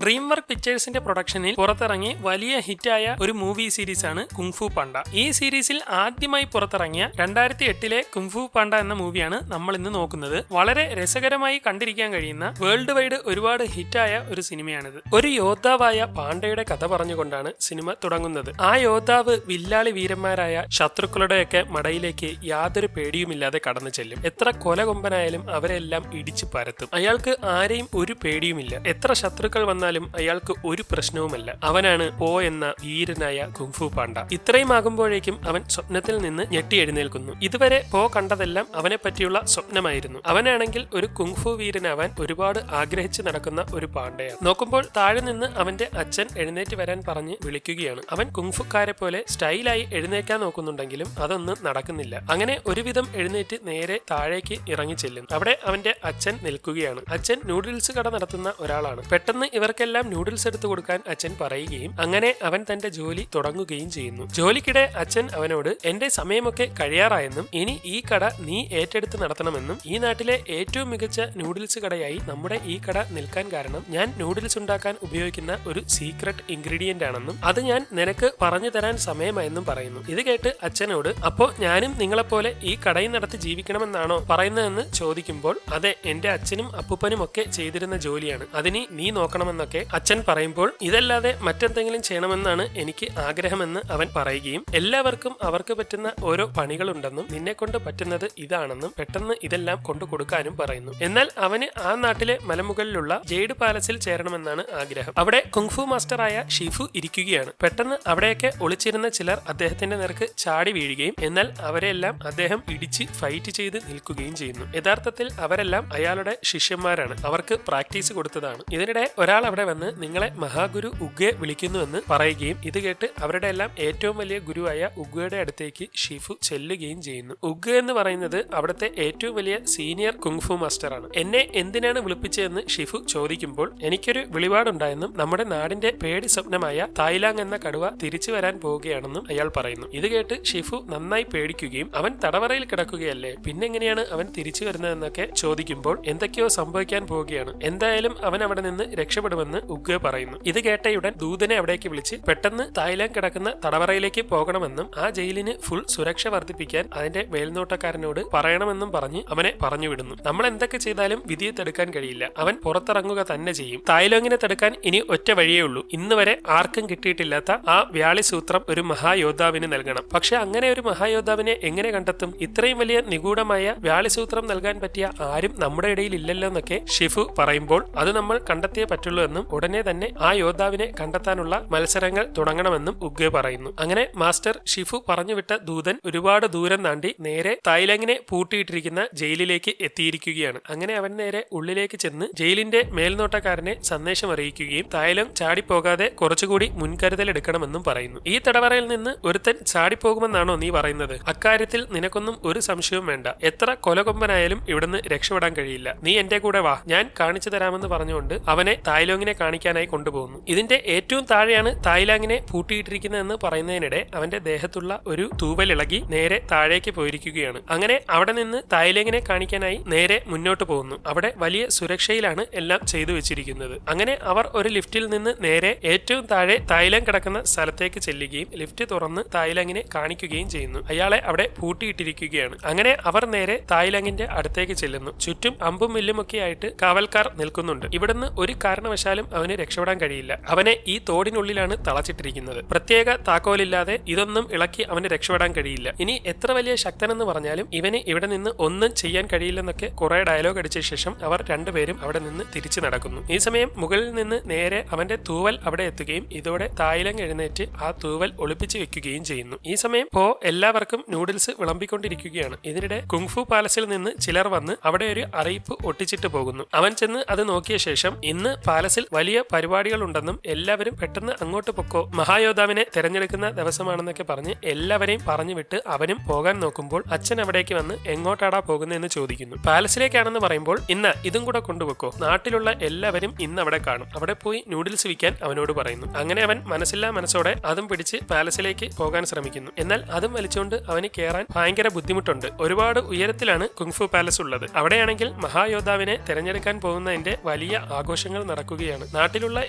Dream work പിക്ചേഴ്സിന്റെ പ്രൊഡക്ഷനിൽ പുറത്തിറങ്ങി വലിയ ഹിറ്റായ ഒരു മൂവി സീരീസ് ആണ് കുങ്ഫു പാണ്ട. ഈ സീരീസിൽ ആദ്യമായി പുറത്തിറങ്ങിയ 2008 കുങ്ഫു പാണ്ട എന്ന മൂവിയാണ് നമ്മൾ ഇന്ന് നോക്കുന്നത്. വളരെ രസകരമായി കണ്ടിരിക്കാൻ കഴിയുന്ന വേൾഡ് വൈഡ് ഒരുപാട് ഹിറ്റായ ഒരു സിനിമയാണിത്. ഒരു യോദ്ധാവായ പാണ്ടയുടെ കഥ പറഞ്ഞുകൊണ്ടാണ് സിനിമ തുടങ്ങുന്നത്. ആ യോദ്ധാവ് വില്ലാളി വീരന്മാരായ ശത്രുക്കളുടെയൊക്കെ മടയിലേക്ക് യാതൊരു പേടിയുമില്ലാതെ കടന്നു ചെല്ലും. എത്ര കൊലകൊമ്പനായാലും അവരെല്ലാം ഇടിച്ചു പരത്തും. അയാൾക്ക് ആരെയും ഒരു പേടിയുമില്ല. എത്ര ശത്രുക്കൾ വന്നാലും അയാൾക്ക് ഒരു പ്രശ്നവുമല്ല. അവനാണ് പോ എന്ന വീരനായ കുങ്ഫു പാണ്ട. ഇത്രയും ആകുമ്പോഴേക്കും അവൻ സ്വപ്നത്തിൽ നിന്ന് ഞെട്ടി എഴുന്നേൽക്കുന്നു. ഇതുവരെ പോ കണ്ടതെല്ലാം അവനെ പറ്റിയുള്ള സ്വപ്നമായിരുന്നു. അവനാണെങ്കിൽ ഒരു കുങ്ഫു വീരനാവാൻ ഒരുപാട് ആഗ്രഹിച്ച് നടക്കുന്ന ഒരു പാണ്ടയാണ്. നോക്കുമ്പോൾ താഴെ നിന്ന് അവന്റെ അച്ഛൻ എഴുന്നേറ്റ് വരാൻ പറഞ്ഞ് വിളിക്കുകയാണ്. അവൻ കുങ്ഫുക്കാരെ പോലെ സ്റ്റൈലായി എഴുന്നേക്കാൻ നോക്കുന്നുണ്ടെങ്കിലും അതൊന്നും നടക്കുന്നില്ല. അങ്ങനെ ഒരുവിധം എഴുന്നേറ്റ് നേരെ താഴേക്ക് ഇറങ്ങി ചെല്ലും. അവിടെ അവന്റെ അച്ഛൻ നിൽക്കുകയാണ്. അച്ഛൻ നൂഡിൽസ് കട നടത്തുന്ന ഒരാളാണ്. പെട്ടെന്ന് ഇവർക്കെല്ലാം നൂഡിൽസ് എടുത്തു കൊടുക്കാൻ അച്ഛൻ പറയുകയും അങ്ങനെ അവൻ തന്റെ ജോലി തുടങ്ങുകയും ചെയ്യുന്നു. ജോലിക്കിടെ അച്ഛൻ അവനോട് എന്റെ സമയമൊക്കെ കഴിയാറായെന്നും ഇനി ഈ കട നീ ഏറ്റെടുത്ത് നടത്തണമെന്നും ഈ നാട്ടിലെ ഏറ്റവും മികച്ച നൂഡിൽസ് കടയായി നമ്മുടെ ഈ കട നിൽക്കാൻ കാരണം ഞാൻ നൂഡിൽസ് ഉണ്ടാക്കാൻ ഉപയോഗിക്കുന്ന ഒരു സീക്രട്ട് ഇൻഗ്രീഡിയന്റ് ആണെന്നും അത് ഞാൻ നിനക്ക് പറഞ്ഞു തരാൻ സമയമായെന്നും പറയുന്നു. ഇത് കേട്ട് അച്ഛനോട് അപ്പോ ഞാനും നിങ്ങളെപ്പോലെ ഈ കടയിൽ നടത്തി ജീവിക്കണമെന്നാണോ പറയുന്നതെന്ന് ചോദിക്കുമ്പോൾ അതെ, എന്റെ അച്ഛനും അപ്പൂപ്പനും ഒക്കെ ചെയ്തിരുന്ന ജോലിയാണ്, അതിന് നീ നോക്കണമെന്നൊക്കെ അച്ഛൻ പറയുമ്പോൾ ഇതല്ലാതെ മറ്റെന്തെങ്കിലും ചെയ്യണമെന്നാണ് എനിക്ക് ആഗ്രഹമെന്ന് അവൻ പറയുകയും എല്ലാവർക്കും അവർക്ക് പറ്റുന്ന ഓരോ പണികളുണ്ടെന്നും നിന്നെ കൊണ്ട് പറ്റുന്നത് ഇതാണെന്നും പെട്ടെന്ന് ഇതെല്ലാം കൊണ്ടു കൊടുക്കാനും പറയുന്നു. എന്നാൽ അവന് ആ നാട്ടിലെ മലമുകളിലുള്ള ജെയ്ഡ് പാലസിൽ ചേരണമെന്നാണ് ആഗ്രഹം. അവിടെ കുങ്ഫു മാസ്റ്ററായ ഷിഫു ഇരിക്കുകയാണ്. പെട്ടെന്ന് അവിടെയൊക്കെ ഒളിച്ചിരുന്ന ചിലർ അദ്ദേഹത്തിന്റെ നേർക്ക് ചാടി വീഴുകയും എന്നാൽ അവരെല്ലാം അദ്ദേഹം ഇടിച്ച് ഫൈറ്റ് ചെയ്ത് നിൽക്കുകയും ചെയ്യുന്നു. യഥാർത്ഥത്തിൽ അവരെല്ലാം അയാളുടെ ശിഷ്യന്മാരാണ്, അവർക്ക് പ്രാക്ടീസ് കൊടുത്തതാണ്. ഇതിനിടെ ഒരാൾ അവിടെ വന്ന് നിങ്ങളെ മഹാഗുരു ഉഗ്വെ വിളിക്കുന്നുവെന്ന് പറയുകയും ഇത് കേട്ട് അവരുടെ എല്ലാം ഏറ്റവും വലിയ ഗുരുവായ ഉഗ്വയുടെ അടുത്തേക്ക് ഷിഫു ചെല്ലുകയും ചെയ്യുന്നു. ഉഗ്വെ എന്ന് പറയുന്നത് അവിടുത്തെ ഏറ്റവും വലിയ സീനിയർ കുങ്ഫു മാസ്റ്ററാണ്. എന്നെ എന്തിനാണ് വിളിപ്പിച്ചതെന്ന് ഷിഫു ചോദിക്കുമ്പോൾ എനിക്കൊരു വെളിപാടുണ്ടായെന്നും നമ്മുടെ നാടിന്റെ പേടി സ്വപ്നമായ തായ്ലാങ് എന്ന കടുവ തിരിച്ചു വരാൻ പോവുകയാണെന്നും അയാൾ പറയുന്നു. ഇത് കേട്ട് ഷിഫു നന്നായി പേടിക്കുകയും അവൻ തടവറയിൽ കിടക്കുകയല്ലേ, പിന്നെങ്ങനെയാണ് അവൻ തിരിച്ചു വരുന്നതെന്നൊക്കെ ചോദിക്കുമ്പോൾ എന്തൊക്കെയോ സംഭവിക്കാൻ പോവുകയാണ്, എന്തായാലും അവൻ അവിടെ നിന്ന് രക്ഷപ്പെടുമെന്ന് ഉഗ്വെ പറയുന്നു. ഇത് കേട്ടയുടൻ ദൂതനെ അവിടേക്ക് വിളിച്ച് പെട്ടെന്ന് തായ്ലാങ് കിടക്കുന്ന തടവറയിലേക്ക് പോകണമെന്നും ആ ജയിലിന് ഫുൾ സുരക്ഷ വർദ്ധിപ്പിക്കാൻ അതിന്റെ മേൽനോട്ടക്കാരനോട് പറയണമെന്നും പറഞ്ഞ് അവനെ പറഞ്ഞു വിടുന്നു. നമ്മൾ എന്തൊക്കെ ചെയ്താലും വിധിയെ തടുക്കാൻ കഴിയില്ല, അവൻ പുറത്തിറങ്ങുക തന്നെ ചെയ്യും. തായ്ലാങ്ങിനെ തടുക്കാൻ ഇനി ഒറ്റ വഴിയേ ഉള്ളൂ. ഇന്ന് വരെ ആർക്കും കിട്ടിയിട്ടില്ലാത്ത ആ വ്യാളി സൂത്രം ഒരു മഹായോദ്ധാവിന് നൽകണം. പക്ഷെ അങ്ങനെ ഒരു മഹായോദ്ധാവിനെ എങ്ങനെ കണ്ടെത്തും? ഇത്രയും വലിയ നിഗൂഢമായ വ്യാളിസൂത്രം നൽകാൻ പറ്റിയ ആരും നമ്മുടെ ഇടയിൽ ഇല്ലല്ലോ എന്നൊക്കെ ഷിഫു പറയുമ്പോൾ അത് നമ്മൾ കണ്ടെത്തിയേ പറ്റുള്ളൂ എന്നും ഉടനെ തന്നെ ആ യോദ്ധാവിനെ കണ്ടെത്താനുള്ള മത്സരങ്ങൾ തുടങ്ങണമെന്നും ഉഗ്വെ പറയുന്നു. അങ്ങനെ മാസ്റ്റർ ഷിഫു പറഞ്ഞുവിട്ട ദൂതൻ ഒരുപാട് ദൂരം താണ്ടി നേരെ തായ്ലാങ്ങിനെ പൂട്ടിയിട്ടിരിക്കുന്ന ജയിലിലേക്ക് എത്തിയിരിക്കുകയാണ്. അങ്ങനെ അവൻ നേരെ ഉള്ളിലേക്ക് ചെന്ന് ജയിലിന്റെ മേൽനോട്ടക്കാരനെ സന്ദേശം അറിയിക്കുകയും തായ്ലാങ് ചാടിപ്പോകാതെ കുറച്ചുകൂടി മുൻകരുതൽ എടുക്കണമെന്നും പറയുന്നു. ഈ തടവറയിൽ നിന്ന് ഒരുത്തൻ ചാടിപ്പോകുമെന്നാണോ നീ പറയുന്നത്? അക്കാര്യത്തിൽ നിനക്കൊന്നും ഒരു സംശയവും വേണ്ട. എത്ര കൊലകൊമ്പനായാലും ഇവിടുന്ന് രക്ഷപ്പെടാൻ കഴിയില്ല. നീ എന്റെ കൂടെ വാ, ഞാൻ കാണിച്ചു തരാമെന്ന് പറഞ്ഞുകൊണ്ട് അവനെ തായ്ലാങ്ങിനെ കാണിക്കാനായി കൊണ്ടുപോകുന്നു. ഇതിന്റെ ഏറ്റവും താഴെയാണ് തായ്ലാങ്ങിനെ പൂട്ടിയിട്ടിരിക്കുന്നതെന്ന് പറയുന്നതിനിടെ അവന്റെ ദേഹത്തുള്ള ഒരു തൂവലിളകി നേരെ താഴേക്ക് പോയിരിക്കുകയാണ്. അങ്ങനെ അവിടെ നിന്ന് തായ്ലാങ്ങിനെ കാണിക്കാനായി നേരെ മുന്നോട്ട് പോകുന്നു. അവിടെ വലിയ സുരക്ഷയിലാണ് എല്ലാം ചെയ്തു വെച്ചിരിക്കുന്നത്. അങ്ങനെ അവർ ഒരു ലിഫ്റ്റിൽ നിന്ന് നേരെ ഏറ്റവും താഴെ തായ്ലാങ് കിടക്കുന്ന സ്ഥലത്തേക്ക് ചെല്ലുകയും ലിഫ്റ്റ് തുറന്ന് തായ്ലാങ്ങിനെ കാണിക്കുകയും ചെയ്യുന്നു. അയാളെ അവിടെ പൂട്ടിയിട്ടിരിക്കുകയാണ്. അങ്ങനെ അവർ നേരെ തായ്ലാങ്ങിന്റെ അടുത്തേക്ക് ചെല്ലുന്നു. ചുറ്റും അമ്പും വില്ലും ഒക്കെ ആയിട്ട് കാവൽക്കാർ നിൽക്കുന്നുണ്ട്. ഇവിടുന്ന് ഒരു കാരണവശാലും അവന് രക്ഷപ്പെടാൻ കഴിയില്ല. അവനെ ഈ തോടിനുള്ളിലാണ് തളച്ചിട്ടിരിക്കുന്നത്. പ്രത്യേക താക്കോലില്ലാതെ ഇതൊന്നും ഇളക്കി അവന് രക്ഷപ്പെടാൻ കഴിയില്ല. ഇനി എത്ര വലിയ ശക്തനെന്ന് പറഞ്ഞാലും ഇവന് ഇവിടെ നിന്ന് ഒന്നും ചെയ്യാൻ കഴിയില്ലെന്നൊക്കെ കുറെ ഡയലോഗ് അടിച്ച ശേഷം അവർ രണ്ടുപേരും അവിടെ നിന്ന് തിരിച്ചു നടക്കുന്നു. ഈ സമയം മുകളിൽ നിന്ന് നേരെ അവന്റെ തൂവൽ അവിടെ എത്തുകയും ഇതോടെ തായ്ലാങ് എഴുന്നേറ്റ് ആ തൂവൽ ഒളിപ്പിച്ചു വെക്കുകയും ചെയ്യുന്നു. ഈ സമയം പോ എല്ലാവർക്കും നൂഡിൽസ് വിളമ്പിക്കൊണ്ടിരിക്കുകയാണ്. ഇതിനിടെ കുങ്ഫു പാലസിൽ നിന്ന് ചിലർ വന്ന് അവിടെ ഒരു അറിയിപ്പ് ഒട്ടിച്ചിട്ട് പോകുന്നു. അവൻ ചെന്ന് അത് നോക്കിയ ശേഷം ഇന്ന് പാലസിൽ വലിയ പരിപാടികൾ ഉണ്ടെന്നും എല്ലാവരും പെട്ടെന്ന് അങ്ങോട്ട് പൊക്കോ, മഹായോദ്ധാവിനെ തെരഞ്ഞെടുക്കുന്ന ദിവസമാണെന്നൊക്കെ പറഞ്ഞ് എല്ലാവരെയും പറഞ്ഞു വിട്ട് അവനും പോകാൻ നോക്കുമ്പോൾ അച്ഛൻ അവിടേക്ക് വന്ന് എങ്ങോട്ടാടാ പോകുന്നതെന്ന് ചോദിക്കുന്നു. പാലസിലേക്കാണെന്ന് പറയുമ്പോൾ ഇന്ന് ഇതും കൂടെ കൊണ്ടുപോക്കോ, നാട്ടിലുള്ള എല്ലാവരും ഇന്ന് അവിടെ കാണും, അവിടെ പോയി നൂഡിൽസ് വിൽക്കാൻ അവനോട് പറയുന്നു. അങ്ങനെ അവൻ മനസ്സില്ലാ മനസ്സോടെ അതും പിടിച്ച് പാലസിലേക്ക് പോകാൻ ശ്രമിക്കുന്നു. എന്നാൽ അതും വലിച്ചുകൊണ്ട് അവന് കയറാൻ ഭയങ്കര ബുദ്ധിമുട്ടുണ്ട്. ഒരുപാട് ഉയരത്തിലാണ് കുങ്ഫു പാലസ് ഉള്ളത്. അവിടെയാണെങ്കിൽ മഹായോദ്ധാവിനെ തെരഞ്ഞെടുക്കാൻ പോകുന്നതിന്റെ വലിയ ആഘോഷങ്ങൾ നടക്കുക പോവുകയാണ്. നാട്ടിലുള്ള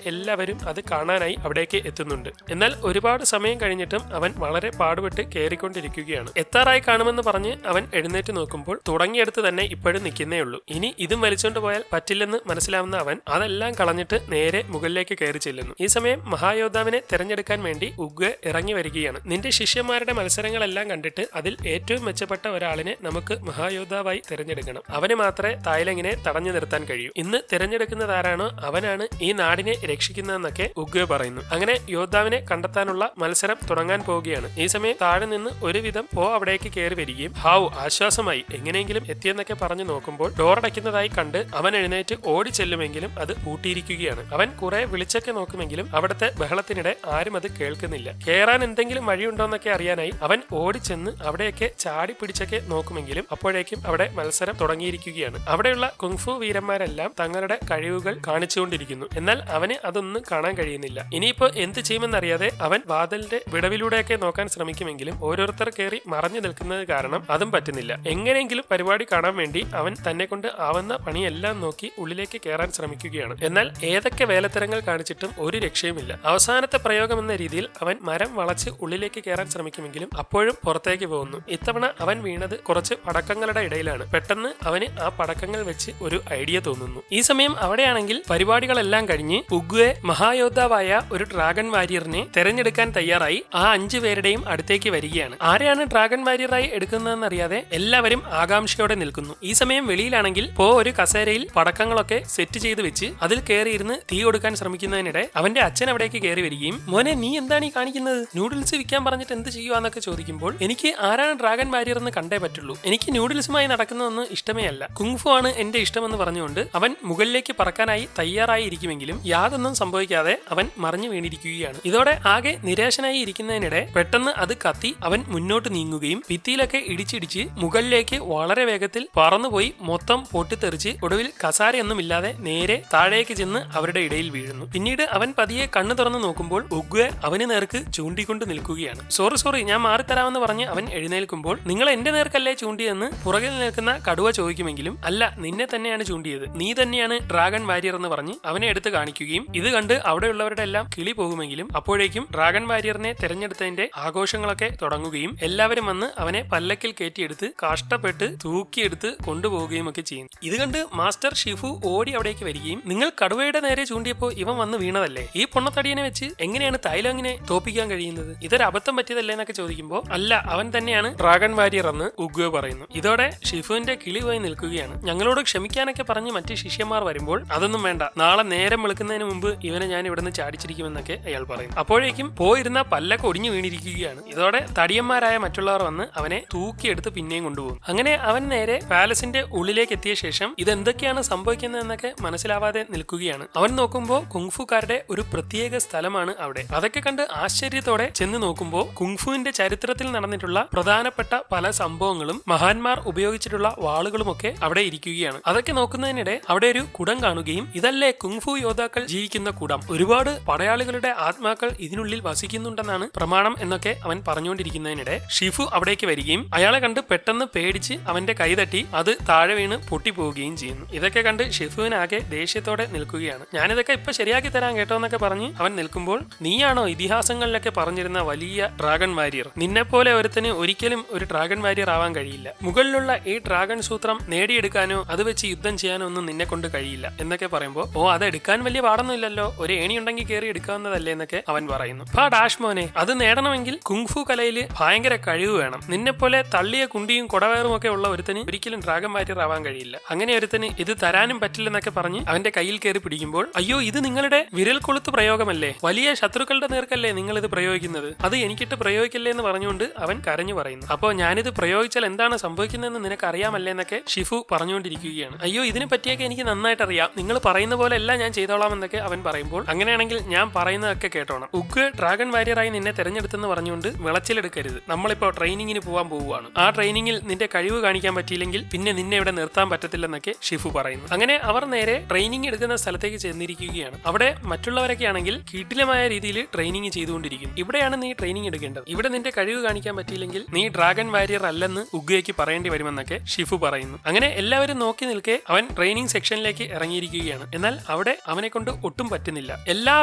എല്ലാവരും അത് കാണാനായി അവിടേക്ക് എത്തുന്നുണ്ട്. എന്നാൽ ഒരുപാട് സമയം കഴിഞ്ഞിട്ടും അവൻ വളരെ പാടുപെട്ട് കയറിക്കൊണ്ടിരിക്കുകയാണ്. എത്താറായി കാണുമെന്ന് പറഞ്ഞ് അവൻ എഴുന്നേറ്റ് നോക്കുമ്പോൾ തുടങ്ങിയെടുത്ത് തന്നെ ഇപ്പോഴും നിൽക്കുന്നേ ഉള്ളൂ. ഇനി ഇതും വലിച്ചോണ്ട് പോയാൽ പറ്റില്ലെന്ന് മനസ്സിലാവുന്ന അവൻ അതെല്ലാം കളഞ്ഞിട്ട് നേരെ മുകളിലേക്ക് കയറി ചെല്ലുന്നു. ഈ സമയം മഹായോദ്ധാവിനെ തെരഞ്ഞെടുക്കാൻ വേണ്ടി ഉഗ്വെ ഇറങ്ങി വരികയാണ്. നിന്റെ ശിഷ്യന്മാരുടെ മത്സരങ്ങളെല്ലാം കണ്ടിട്ട് അതിൽ ഏറ്റവും മെച്ചപ്പെട്ട ഒരാളിനെ നമുക്ക് മഹായോദ്ധാവായി തിരഞ്ഞെടുക്കണം. അവന് മാത്രമേ തായ്ലങ്ങിനെ തടഞ്ഞു നിർത്താൻ കഴിയൂ. ഇന്ന് തിരഞ്ഞെടുക്കുന്നത് ആരാണോ അവനാണ് ഈ നാടിനെ രക്ഷിക്കുന്നതെന്നൊക്കെ ഉഗ്വെ പറയുന്നു. അങ്ങനെ യോദ്ധാവിനെ കണ്ടെത്താനുള്ള മത്സരം തുടങ്ങാൻ പോവുകയാണ്. ഈ സമയം താഴെ നിന്ന് ഒരുവിധം അവിടേക്ക് കയറി വരികയും ഹാവു ആശ്വാസമായി എങ്ങനെയെങ്കിലും എത്തിയെന്നൊക്കെ പറഞ്ഞു നോക്കുമ്പോൾ ഡോറടയ്ക്കുന്നതായി കണ്ട് അവൻ എഴുന്നേറ്റ് ഓടി ചെല്ലുമെങ്കിലും അത് പൂട്ടിയിരിക്കുകയാണ്. അവൻ കുറെ വിളിച്ചൊക്കെ നോക്കുമെങ്കിലും അവിടുത്തെ ബഹളത്തിനിടെ ആരും അത് കേൾക്കുന്നില്ല. കയറാൻ എന്തെങ്കിലും വഴിയുണ്ടോന്നൊക്കെ അറിയാനായി അവൻ ഓടിച്ചെന്ന് അവിടെയൊക്കെ ചാടി പിടിച്ചൊക്കെ നോക്കുമെങ്കിലും അപ്പോഴേക്കും അവിടെ മത്സരം തുടങ്ങിയിരിക്കുകയാണ്. അവിടെയുള്ള കുങ്ഫു വീരന്മാരെല്ലാം തങ്ങളുടെ കഴിവുകൾ കാണിച്ചുകൊണ്ടിരിക്കുന്നു. എന്നാൽ അവന് അതൊന്നും കാണാൻ കഴിയുന്നില്ല. ഇനിയിപ്പോ എന്ത് ചെയ്യുമെന്നറിയാതെ അവൻ വാതിലിന്റെ വിടവിലൂടെയൊക്കെ നോക്കാൻ ശ്രമിക്കുമെങ്കിലും ഓരോരുത്തർ കയറി മറഞ്ഞു നിൽക്കുന്നത് കാരണം അതും പറ്റുന്നില്ല. എങ്ങനെയെങ്കിലും പരിപാടി കാണാൻ വേണ്ടി അവൻ തന്നെ കൊണ്ട് ആവുന്ന പണിയെല്ലാം നോക്കി ഉള്ളിലേക്ക് കയറാൻ ശ്രമിക്കുകയാണ്. എന്നാൽ ഏതൊക്കെ വേലത്തരങ്ങൾ കാണിച്ചിട്ടും ഒരു രക്ഷയുമില്ല. അവസാനത്തെ പ്രയോഗം എന്ന രീതിയിൽ അവൻ മരം വളച്ച് ഉള്ളിലേക്ക് കയറാൻ ശ്രമിക്കുമെങ്കിലും അപ്പോഴും പുറത്തേക്ക് പോകുന്നു. ഇത്തവണ അവൻ വീണത് കുറച്ച് പടക്കങ്ങളുടെ ഇടയിലാണ്. പെട്ടെന്ന് അവന് ആ പടക്കങ്ങൾ വെച്ച് ഒരു ഐഡിയ തോന്നുന്നു. ഈ സമയം അവിടെയാണെങ്കിൽ പരിപാടികളെല്ലാം കഴിഞ്ഞ് ഉഗ്വെ മഹായോദ്ധാവായ ഒരു ഡ്രാഗൺ വാരിയറിനെ തെരഞ്ഞെടുക്കാൻ തയ്യാറായി ആ 5 പേരുടെയും അടുത്തേക്ക് വരികയാണ്. ആരെയാണ് ഡ്രാഗൺ വാരിയറായി എടുക്കുന്നതെന്നറിയാതെ എല്ലാവരും ആകാംക്ഷയോടെ നിൽക്കുന്നു. ഈ സമയം വെളിയിലാണെങ്കിൽ ഒരു കസേരയിൽ പടക്കങ്ങളൊക്കെ സെറ്റ് ചെയ്ത് വെച്ച് അതിൽ കയറിയിരുന്ന് തീ കൊടുക്കാൻ ശ്രമിക്കുന്നതിനിടെ അവന്റെ അച്ഛൻ അവിടേക്ക് കയറി വരികയും മോനെ നീ എന്താണ് ഈ കാണിക്കുന്നത്? നൂഡിൽസ് വിൽക്കാൻ പറഞ്ഞിട്ട് എന്ത് ചെയ്യുവാന്നൊക്കെ ചോദിക്കുമ്പോൾ എനിക്ക് ആരാണ് ഡ്രാഗൺ വാരിയർ എന്ന് കണ്ടേ പറ്റുള്ളൂ. എനിക്ക് നൂഡിൽസുമായി നടക്കുന്നതൊന്നും ഇഷ്ടമേ അല്ല. കുങ്ഫു ആണ് എന്റെ ഇഷ്ടമെന്ന് പറഞ്ഞുകൊണ്ട് അവൻ മുകളിലേക്ക് പറക്കാനായി തയ്യാറായി ഇരിക്കുമെങ്കിലും യാതൊന്നും സംഭവിക്കാതെ അവൻ മറിഞ്ഞു വീണിരിക്കുകയാണ്. ഇതോടെ ആകെ നിരാശനായി ഇരിക്കുന്നതിനിടെ പെട്ടെന്ന് അത് കത്തി അവൻ മുന്നോട്ട് നീങ്ങുകയും ഭിത്തിയിലൊക്കെ ഇടിച്ചിടിച്ച് മുകളിലേക്ക് വളരെ വേഗത്തിൽ പറന്നുപോയി മൊത്തം പൊട്ടിത്തെറിച്ച് ഒടുവിൽ കസാരയൊന്നുമില്ലാതെ നേരെ താഴേക്ക് ചെന്ന് അവരുടെ ഇടയിൽ വീഴുന്നു. പിന്നീട് അവൻ പതിയെ കണ്ണു തുറന്നു നോക്കുമ്പോൾ ഉഗ്വെ അവന് നേർക്ക് ചൂണ്ടിക്കൊണ്ട് നിൽക്കുകയാണ്. സോറി ഞാൻ മാറിത്തരാമെന്ന് പറഞ്ഞ് അവൻ എഴുന്നേൽക്കുമ്പോൾ നിങ്ങൾ എന്റെ നേർക്കല്ലേ ചൂണ്ടിയെന്ന് പുറകിൽ നിൽക്കുന്ന കടുവ ചോദിക്കുമെങ്കിലും അല്ല, നിന്നെ തന്നെയാണ് ചൂണ്ടിയത്, നീ തന്നെയാണ് ഡ്രാഗൺ വാരിയർ എന്ന് പറഞ്ഞ് അവനെ എടുത്ത് കാണിക്കുകയും ഇത് കണ്ട് അവിടെയുള്ളവരുടെ എല്ലാം കിളി പോകുമെങ്കിലും അപ്പോഴേക്കും ഡ്രാഗൺ വാരിയറിനെ തെരഞ്ഞെടുത്തതിന്റെ ആഘോഷങ്ങളൊക്കെ തുടങ്ങുകയും എല്ലാവരും വന്ന് അവനെ പല്ലക്കിൽ കയറ്റിയെടുത്ത് കഷ്ടപ്പെട്ട് തൂക്കിയെടുത്ത് കൊണ്ടുപോവുകയും ഒക്കെ ചെയ്യും. ഇത് കണ്ട് മാസ്റ്റർ ഷിഫു ഓടി അവിടേക്ക് വരികയും നിങ്ങൾ കടുവയുടെ നേരെ ചൂണ്ടിയപ്പോ ഇവൻ വന്ന് വീണതല്ലേ, ഈ പൊണ്ണത്തടിയനെ വെച്ച് എങ്ങനെയാണ് തായ്ലങ്ങിനെ തോപ്പിക്കാൻ കഴിയുന്നത്? ഇതൊരു അബദ്ധം പറ്റിയതല്ലേ എന്നൊക്കെ ചോദിക്കുമ്പോൾ അല്ല, അവൻ തന്നെയാണ് ഡ്രാഗൺ വാരിയർ എന്ന് ഉഗ്വെ പറയുന്നു. ഇതോടെ ഷിഫുവിന്റെ കിളി പോയി നിൽക്കുകയാണ്. ഞങ്ങളോട് ക്ഷമിക്കാനൊക്കെ പറഞ്ഞ് മറ്റ് ശിഷ്യന്മാർ വരുമ്പോൾ അതൊന്നും വേണ്ട, നാളെ നേരം വെളുക്കുന്നതിന് മുമ്പ് ഇവനെ ഞാൻ ഇവിടുന്ന് ചാടിച്ചിരിക്കുമെന്നൊക്കെ അയാൾ പറയുന്നു. അപ്പോഴേക്കും പോയിരുന്ന പല്ലൊക്കെ ഒടിഞ്ഞു വീണിരിക്കുകയാണ്. ഇതോടെ തടിയന്മാരായ മറ്റുള്ളവർ വന്ന് അവനെ തൂക്കിയെടുത്ത് പിന്നെയും കൊണ്ടുപോകും. അങ്ങനെ അവൻ നേരെ പാലസിന്റെ ഉള്ളിലേക്ക് എത്തിയ ശേഷം ഇതെന്തൊക്കെയാണ് സംഭവിക്കുന്നതെന്നൊക്കെ മനസ്സിലാവാതെ നിൽക്കുകയാണ്. അവൻ നോക്കുമ്പോൾ കുങ്ഫുക്കാരുടെ ഒരു പ്രത്യേക സ്ഥലമാണ് അവിടെ. അതൊക്കെ കണ്ട് ആശ്ചര്യത്തോടെ ചെന്ന് നോക്കുമ്പോൾ കുങ്ഫുവിന്റെ ചരിത്രത്തിൽ നടന്നിട്ടുള്ള പ്രധാനപ്പെട്ട പല സംഭവങ്ങളും മഹാന്മാർ ഉപയോഗിച്ചിട്ടുള്ള വാളുകളും ഒക്കെ അവിടെ ഇരിക്കുകയാണ്. അതൊക്കെ നോക്കുന്നതിനിടെ അവിടെ ഒരു കുടം കാണുകയും ഇതല്ലേ കുങ്ഫു യോദ്ധാക്കൾ ജീവിക്കുന്ന കുടം, ഒരുപാട് പടയാളികളുടെ ആത്മാക്കൾ ഇതിനുള്ളിൽ വസിക്കുന്നുണ്ടെന്നാണ് പ്രമാണം എന്നൊക്കെ അവൻ പറഞ്ഞുകൊണ്ടിരിക്കുന്നതിനിടെ ഷിഫു അവിടേക്ക് വരികയും അയാളെ കണ്ട് പെട്ടെന്ന് പേടിച്ച് അവന്റെ കൈ തട്ടി അത് താഴെ വീണ് പൊട്ടിപ്പോവുകയും ചെയ്യുന്നു. ഇതൊക്കെ കണ്ട് ഷിഫുവിനാകെ ദേഷ്യത്തോടെ നിൽക്കുകയാണ്. ഞാനിതൊക്കെ ഇപ്പൊ ശരിയാക്കി തരാൻ കേട്ടോ എന്നൊക്കെ പറഞ്ഞ് അവൻ നിൽക്കുമ്പോൾ നീയാണോ ഇതിഹാസങ്ങളിലൊക്കെ പറഞ്ഞിരുന്ന വലിയ ഡ്രാഗൺ വാരിയർ? നിന്നെപ്പോലെ ഒരുത്തന് ഒരിക്കലും ഒരു ഡ്രാഗൺ വാരിയർ ആവാൻ കഴിയില്ല. മുകളിലുള്ള ഈ ഡ്രാഗൺ സൂത്രം നേടിയെടുക്കാനോ അത് വെച്ച് യുദ്ധം ചെയ്യാനോ ഒന്നും നിന്നെ കൊണ്ട് കഴിയില്ല എന്നൊക്കെ പറയുമ്പോൾ അത് എടുക്കാൻ വലിയ പാടൊന്നുമില്ലല്ലോ, ഒരു ഏണി ഉണ്ടെങ്കിൽ കയറി എടുക്കാവുന്നതല്ലേ എന്നൊക്കെ അവൻ പറയുന്നു. ഡാഷ് മോനെ, അത് നേടണമെങ്കിൽ കുങ്ഫു കലയിൽ ഭയങ്കര കഴിവ് വേണം. നിന്നെപ്പോലെ തള്ളിയ കുണ്ടിയും കൊടവയറും ഒക്കെ ഉള്ള ഒരുത്തന് ഒരിക്കലും ഡ്രാഗൺ വാരിയർ ആവാൻ കഴിയില്ല. അങ്ങനെ ഒരുത്തന് ഇത് തരാനും പറ്റില്ലെന്നൊക്കെ പറഞ്ഞ് അവന്റെ കയ്യിൽ കയറി പിടിക്കുമ്പോൾ അയ്യോ ഇത് നിങ്ങളുടെ വിരൽ കൊളുത്ത് പ്രയോഗമല്ലേ, വലിയ ശത്രുക്കളുടെ നേർക്കല്ലേ നിങ്ങൾ ഇത് പ്രയോഗിക്കുന്നത്, അത് എനിക്കിട്ട് പ്രയോഗിക്കല്ലേ എന്ന് പറഞ്ഞുകൊണ്ട് അവൻ കരഞ്ഞു പറയുന്നു. അപ്പോൾ ഞാനിത് പ്രയോഗിച്ചാൽ എന്താണ് സംഭവിക്കുന്നതെന്ന് നിനക്ക് അറിയാമല്ലേ എന്നൊക്കെ ഷിഫു പറഞ്ഞുകൊണ്ടിരിക്കുകയാണ്. അയ്യോ ഇതിനെ പറ്റിയൊക്കെ എനിക്ക് നന്നായിട്ട് അറിയാം, നിങ്ങൾ പറയുന്ന പോലെ എല്ലാം ഞാൻ ചെയ്തോളാം എന്നൊക്കെ അവൻ പറയുമ്പോൾ അങ്ങനെയാണെങ്കിൽ ഞാൻ പറയുന്നതൊക്കെ കേട്ടോണം. ഉഗ്വെ ഡ്രാഗൺ വാരിയറായി നിന്നെ തെരഞ്ഞെടുത്തെന്ന് പറഞ്ഞുകൊണ്ട് വിളച്ചിലെടുക്കരുത്, നമ്മളിപ്പോ ട്രെയിനിങ്ങിന് പോകാൻ പോവുകയാണ്, ആ ട്രെയിനിങ്ങിൽ നിന്റെ കഴിവ് കാണിക്കാൻ പറ്റിയില്ലെങ്കിൽ പിന്നെ നിന്നെ ഇവിടെ നിർത്താൻ പറ്റത്തില്ലെന്നൊക്കെ ഷിഫു പറയുന്നു. അങ്ങനെ അവർ നേരെ ട്രെയിനിങ് എടുക്കുന്ന സ്ഥലത്തേക്ക് ചെന്നിരിക്കുകയാണ്. അവിടെ മറ്റുള്ളവരൊക്കെ ആണെങ്കിൽ കിടിലമായ രീതിയിൽ ട്രെയിനിങ് ചെയ്തുകൊണ്ടിരിക്കും. ഇവിടെയാണ് നീ ട്രെയിനിങ് എടുക്കേണ്ടത്, ഇവിടെ നിന്റെ കഴിവ് കാണിക്കാൻ പറ്റിയില്ലെങ്കിൽ നീ ഡ്രാഗൺ വാരിയർ അല്ലെന്ന് ഉഗ്വയ്ക്ക് പറയേണ്ടി വരുമെന്നൊക്കെ ഷിഫു പറയുന്നു. അങ്ങനെ എല്ലാവരും നോക്കി നിൽക്കെ അവൻ ട്രെയിനിങ് സെക്ഷനിലേക്ക് ഇറങ്ങിയിരിക്കുകയാണ്. എന്നാൽ അവിടെ അവിടെ അവനെ കൊണ്ട് ഒട്ടും പറ്റുന്നില്ല. എല്ലാ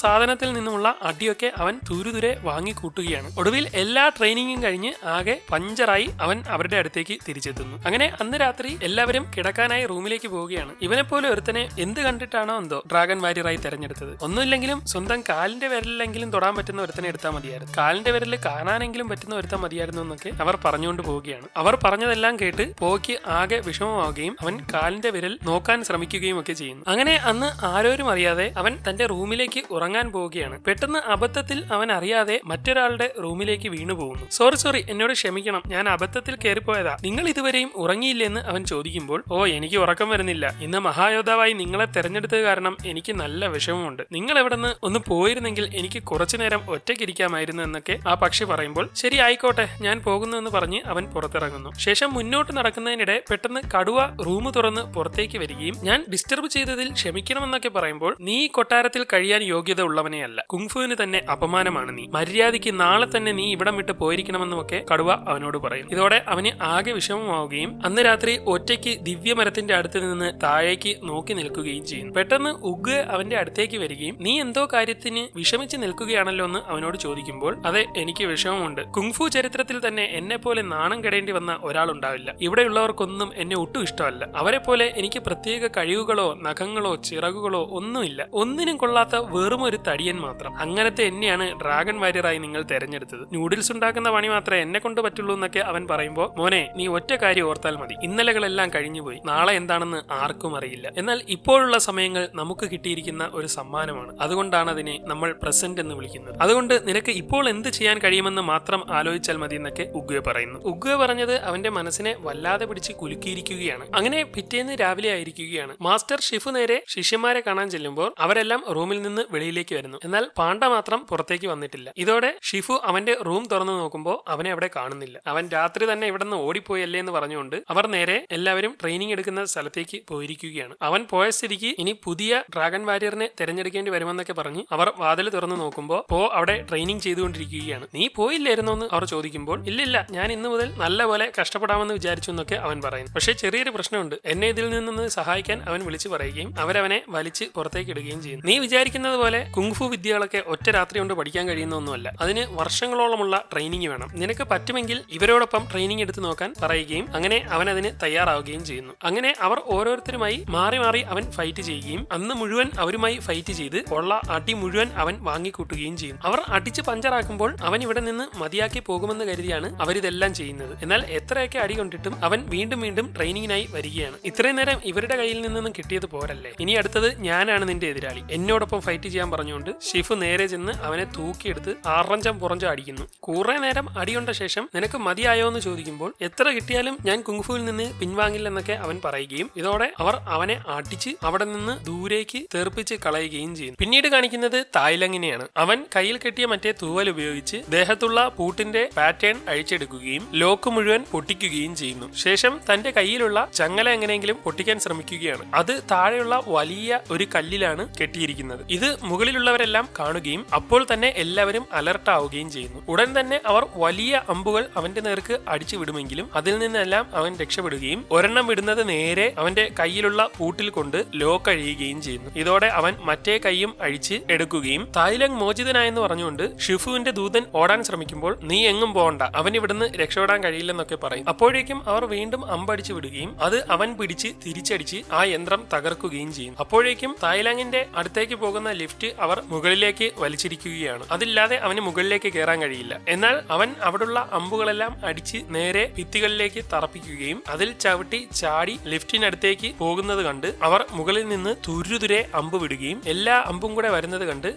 സാധനത്തിൽ നിന്നുമുള്ള അടിയൊക്കെ അവൻ തുരുതുരെ വാങ്ങിക്കൂട്ടുകയാണ്. ഒടുവിൽ എല്ലാ ട്രെയിനിങ്ങും കഴിഞ്ഞ് ആകെ പഞ്ചറായി അവൻ അവരുടെ അടുത്തേക്ക് തിരിച്ചെത്തുന്നു. അങ്ങനെ അന്ന് രാത്രി എല്ലാവരും കിടക്കാനായി റൂമിലേക്ക് പോവുകയാണ്. ഇവനെപ്പോലെ ഒരുത്തനെ എന്ത് കണ്ടിട്ടാണോ എന്തോ ഡ്രാഗൺ വാരിയറായി തെരഞ്ഞെടുത്തത്. ഒന്നുമില്ലെങ്കിലും സ്വന്തം കാലിന്റെ വിരലിലെങ്കിലും തൊടാൻ പറ്റുന്ന ഒരുത്തനെ എടുത്താൽ മതിയായിരുന്നു, കാലിന്റെ വിരലിൽ കാണാനെങ്കിലും പറ്റുന്ന ഒരുത്തൻ മതിയായിരുന്നു എന്നൊക്കെ അവർ പറഞ്ഞുകൊണ്ട് പോവുകയാണ്. അവർ പറഞ്ഞതെല്ലാം കേട്ട് പോക്ക് ആകെ വിഷമമാവുകയും അവൻ കാലിന്റെ വിരൽ നോക്കാൻ ശ്രമിക്കുകയും ഒക്കെ ചെയ്യുന്നു. അങ്ങനെ അന്ന് ആരോരും അറിയാതെ അവൻ തന്റെ റൂമിലേക്ക് ഉറങ്ങാൻ പോവുകയാണ്. പെട്ടെന്ന് അബദ്ധത്തിൽ അവൻ അറിയാതെ മറ്റൊരാളുടെ റൂമിലേക്ക് വീണു പോകുന്നു. സോറി എന്നോട് ക്ഷമിക്കണം, ഞാൻ അബദ്ധത്തിൽ കയറിപ്പോയതാ, നിങ്ങൾ ഇതുവരെയും ഉറങ്ങിയില്ലെന്ന് അവൻ ചോദിക്കുമ്പോൾ, ഓ എനിക്ക് ഉറക്കം വരുന്നില്ല, ഇന്ന് മഹായോദ്ധാവായി നിങ്ങളെ തെരഞ്ഞെടുത്തത് കാരണം എനിക്ക് നല്ല വിഷമമുണ്ട്, നിങ്ങൾ എവിടെന്ന് ഒന്ന് പോയിരുന്നെങ്കിൽ എനിക്ക് കുറച്ചു നേരം ഒറ്റയ്ക്കിരിക്കാമായിരുന്നു എന്നൊക്കെ ആ പക്ഷി പറയുമ്പോൾ, ശരി ആയിക്കോട്ടെ ഞാൻ പോകുന്നു എന്ന് പറഞ്ഞ് അവൻ പുറത്തിറങ്ങുന്നു. ശേഷം മുന്നോട്ട് നടക്കുന്നതിനിടെ പെട്ടെന്ന് കടുവ റൂം തുറന്ന് പുറത്തേക്ക് വരികയും ഞാൻ ഡിസ്റ്റർബ് ചെയ്തതിൽ ക്ഷമിക്കണമെന്നൊക്കെ പറയുമ്പോൾ, നീ കൊട്ടാരത്തിൽ കഴിയാൻ യോഗ്യത ഉള്ളവനെയല്ല, കുങ്ഫുവിന് തന്നെ അപമാനമാണ്, നീ മര്യാദയ്ക്ക് നാളെ തന്നെ നീ ഇവിടം വിട്ട് പോയിരിക്കണമെന്നുമൊക്കെ കടുവ അവനോട് പറയും. ഇതോടെ അവന് ആകെ വിഷമമാവുകയും അന്ന് രാത്രി ഒറ്റയ്ക്ക് ദിവ്യമരത്തിന്റെ അടുത്ത് നിന്ന് താഴേക്ക് നോക്കി നിൽക്കുകയും ചെയ്യുന്നു. പെട്ടെന്ന് ഉഗ് അവന്റെ അടുത്തേക്ക് വരികയും, നീ എന്തോ കാര്യത്തിന് വിഷമിച്ച് നിൽക്കുകയാണല്ലോ എന്ന് അവനോട് ചോദിക്കുമ്പോൾ, അതെ എനിക്ക് വിഷമമുണ്ട്, കുങ്ഫു ചരിത്രത്തിൽ തന്നെ എന്നെ പോലെ നാണം കെടേണ്ടി വന്ന ഒരാളുണ്ടാവില്ല, ഇവിടെയുള്ളവർക്കൊന്നും എന്നെ ഒട്ടും ഇഷ്ടമല്ല, അവരെ പോലെ എനിക്ക് പ്രത്യേക കഴിവുകളോ നഖങ്ങളോ ചിറകുകളോ ഒന്നുമില്ല, ഒന്നിനും കൊള്ളാത്ത വെറും ഒരു തടിയൻ മാത്രം, അങ്ങനത്തെ എന്നെയാണ് ഡ്രാഗൺ വാരിയറായി നിങ്ങൾ തെരഞ്ഞെടുത്തത്, നൂഡിൽസ് ഉണ്ടാക്കുന്ന പണി മാത്രമേ എന്നെ കൊണ്ട് പറ്റുള്ളൂ എന്നൊക്കെ അവൻ പറയുമ്പോൾ, മോനെ നീ ഒറ്റ കാര്യം ഓർത്താൽ മതി, ഇന്നലകളെല്ലാം കഴിഞ്ഞുപോയി, നാളെ എന്താണെന്ന് ആർക്കും അറിയില്ല, എന്നാൽ ഇപ്പോഴുള്ള സമയങ്ങൾ നമുക്ക് കിട്ടിയിരിക്കുന്ന ഒരു സമ്മാനമാണ്, അതുകൊണ്ടാണ് അതിനെ നമ്മൾ പ്രസന്റ് എന്ന് വിളിക്കുന്നത്, അതുകൊണ്ട് നിനക്ക് ഇപ്പോൾ എന്ത് ചെയ്യാൻ കഴിയുമെന്ന് മാത്രം ആലോചിച്ചാൽ മതി എന്നൊക്കെ ഉഗ്വെ പറയുന്നു. ഉഗ്വെ പറഞ്ഞത് അവന്റെ മനസ്സിനെ വല്ലാതെ പിടിച്ച് കുലുക്കിയിരിക്കുകയാണ്. അങ്ങനെ പിറ്റേന്ന് രാവിലെ ആയിരിക്കുകയാണ്. മാസ്റ്റർ ഷിഫു നേരെ ശിഷ്യന്മാരെ കാണാൻ ചെല്ലുമ്പോൾ അവരെല്ലാം റൂമിൽ നിന്ന് വെളിയിലേക്ക് വരുന്നു, എന്നാൽ പാണ്ഡ മാത്രം പുറത്തേക്ക് വന്നിട്ടില്ല. ഇതോടെ ഷിഫു അവന്റെ റൂം തുറന്നു നോക്കുമ്പോൾ അവനെ അവിടെ കാണുന്നില്ല. അവൻ രാത്രി തന്നെ ഇവിടെ നിന്ന് ഓടിപ്പോയല്ലേ എന്ന് പറഞ്ഞുകൊണ്ട് അവർ നേരെ എല്ലാവരും ട്രെയിനിങ് എടുക്കുന്ന സ്ഥലത്തേക്ക് പോയിരിക്കുകയാണ്. അവൻ പോയ സ്ഥിതിക്ക് ഇനി പുതിയ ഡ്രാഗൺ വാരിയറിനെ തെരഞ്ഞെടുക്കേണ്ടി വരുമെന്നൊക്കെ പറഞ്ഞ് അവർ വാതിൽ തുറന്നു നോക്കുമ്പോൾ അവിടെ ട്രെയിനിങ് ചെയ്തുകൊണ്ടിരിക്കുകയാണ്. നീ പോയില്ലായിരുന്നോ എന്ന് അവർ ചോദിക്കുമ്പോൾ, ഇല്ലില്ല ഞാൻ ഇന്നു മുതൽ നല്ലപോലെ കഷ്ടപ്പെടാമെന്ന് വിചാരിച്ചു എന്നൊക്കെ അവൻ പറയുന്നു. പക്ഷേ ചെറിയൊരു പ്രശ്നമുണ്ട്, എന്നെ ഇതിൽ നിന്നൊന്ന് സഹായിക്കാൻ അവൻ വിളിച്ചു പറയുകയും അവരവനെ വലിച്ച് പുറത്തേക്ക് ഇടുകയും ചെയ്യുന്നു. നീ വിചാരിക്കുന്നത് പോലെ കുങ്ഫു വിദ്യകളൊക്കെ ഒറ്റ രാത്രി കൊണ്ട് പഠിക്കാൻ കഴിയുന്ന ഒന്നുമല്ല, അതിന് വർഷങ്ങളോളമുള്ള ട്രെയിനിങ് വേണം, നിനക്ക് പറ്റുമെങ്കിൽ ഇവരോടൊപ്പം ട്രെയിനിങ് എടുത്തു നോക്കാൻ പറയുകയും അങ്ങനെ അവൻ അതിന് തയ്യാറാവുകയും ചെയ്യുന്നു. അങ്ങനെ അവർ ഓരോരുത്തരുമായി മാറി മാറി അവൻ ഫൈറ്റ് ചെയ്യുകയും അന്ന് മുഴുവൻ അവരുമായി ഫൈറ്റ് ചെയ്ത് ഉള്ള അടി മുഴുവൻ അവൻ വാങ്ങിക്കൂട്ടുകയും ചെയ്യുന്നു. അവർ അടിച്ച് പഞ്ചറാക്കുമ്പോൾ അവൻ ഇവിടെ നിന്ന് മതിയാക്കി പോകുമെന്ന് കരുതിയാണ് അവരിതെല്ലാം ചെയ്യുന്നത്. എന്നാൽ എത്രയൊക്കെ അടി കൊണ്ടിട്ടും അവൻ വീണ്ടും വീണ്ടും ട്രെയിനിങ്ങിനായി വരികയാണ്. ഇത്രയും നേരം ഇവരുടെ കയ്യിൽ നിന്നും കിട്ടിയത് പോരല്ലേ, ഇനി അടുത്തത് ഞാനാണ് നിന്റെ എതിരാളി, എന്നോടൊപ്പം ഫൈറ്റ് ചെയ്യാൻ പറഞ്ഞുകൊണ്ട് ഷിഫു നേരെ ചെന്ന് അവനെ തൂക്കിയെടുത്ത് ആറഞ്ചം പുറഞ്ചം അടിക്കുന്നു. കുറെ നേരം അടികൊണ്ട ശേഷം നിനക്ക് മതിയായോ എന്ന് ചോദിക്കുമ്പോൾ, എത്ര കിട്ടിയാലും ഞാൻ കുങ്ഫുവിൽ നിന്ന് പിൻവാങ്ങില്ലെന്നൊക്കെ അവൻ പറയുകയും ഇതോടെ അവർ അവനെ അടിച്ച് അവിടെ നിന്ന് ദൂരേക്ക് തെറിപ്പിച്ച് കളയുകയും ചെയ്യുന്നു. പിന്നീട് കാണിക്കുന്നത് തായ്ലങ്ങിനെയാണ്. അവൻ കയ്യിൽ കെട്ടിയ മറ്റേ തൂവൽ ഉപയോഗിച്ച് ദേഹത്തുള്ള പൂട്ടിന്റെ പാറ്റേൺ അഴിച്ചെടുക്കുകയും ലോക്ക് മുഴുവൻ പൊട്ടിക്കുകയും ചെയ്യുന്നു. ശേഷം തന്റെ കയ്യിലുള്ള ചങ്ങല എങ്ങനെയെങ്കിലും പൊട്ടിക്കാൻ ശ്രമിക്കുകയാണ്. അത് താഴെയുള്ള വലിയ ഒരു കല്ലിലാണ് കെട്ടിയിരിക്കുന്നത്. ഇത് മുകളിലുള്ളവരെല്ലാം കാണുകയും അപ്പോൾ തന്നെ എല്ലാവരും അലർട്ട് ആവുകയും ചെയ്യുന്നു. ഉടൻ തന്നെ അവർ വലിയ അമ്പുകൾ അവന്റെ നേർക്ക് അടിച്ചു വിടുമെങ്കിലും അതിൽ നിന്നെല്ലാം അവൻ രക്ഷപ്പെടുകയും ഒരെണ്ണം വിടുന്നത് നേരെ അവന്റെ കയ്യിലുള്ള പൂട്ടിൽ കൊണ്ട് ലോക്ക് അഴിയുകയും ചെയ്യുന്നു. ഇതോടെ അവൻ മറ്റേ കൈയും അഴിച്ച് എടുക്കുകയും തായ്ലങ് മോചിതനായെന്ന് പറഞ്ഞുകൊണ്ട് ഷിഫുവിന്റെ ദൂതൻ ഓടാൻ ശ്രമിക്കുമ്പോൾ, നീ എങ്ങും പോകണ്ട, അവൻ ഇവിടുന്ന് രക്ഷപ്പെടാൻ കഴിയില്ലെന്നൊക്കെ പറയും. അപ്പോഴേക്കും അവർ വീണ്ടും അമ്പടിച്ചു വിടുകയും അത് അവൻ പിടിച്ച് തിരിച്ചടിച്ച് ആ യന്ത്രം തകർക്കുകയും ചെയ്യും. അപ്പോഴേക്കും തായ്ലങ്ങിന്റെ അടുത്തേക്ക് പോകുന്ന ലിഫ്റ്റ് അവർ മുകളിലേക്ക് വലിച്ചിരിക്കുകയാണ്. അതില്ലാതെ അവന് മുകളിലേക്ക് കയറാൻ കഴിയില്ല. എന്നാൽ അവൻ അവിടുള്ള അമ്പുകളെല്ലാം അടിച്ച് നേരെ ഭിത്തികളിലേക്ക് തറപ്പിക്കുകയും അതിൽ ചവിട്ടി ചാടി ലിഫ്റ്റിനടുത്തേക്ക് പോകുന്നത് കണ്ട് അവർ മുകളിൽ നിന്ന് തുരുതുരെ അമ്പ് വിടുകയും എല്ലാ അമ്പും കൂടെ വരുന്നത് കണ്ട്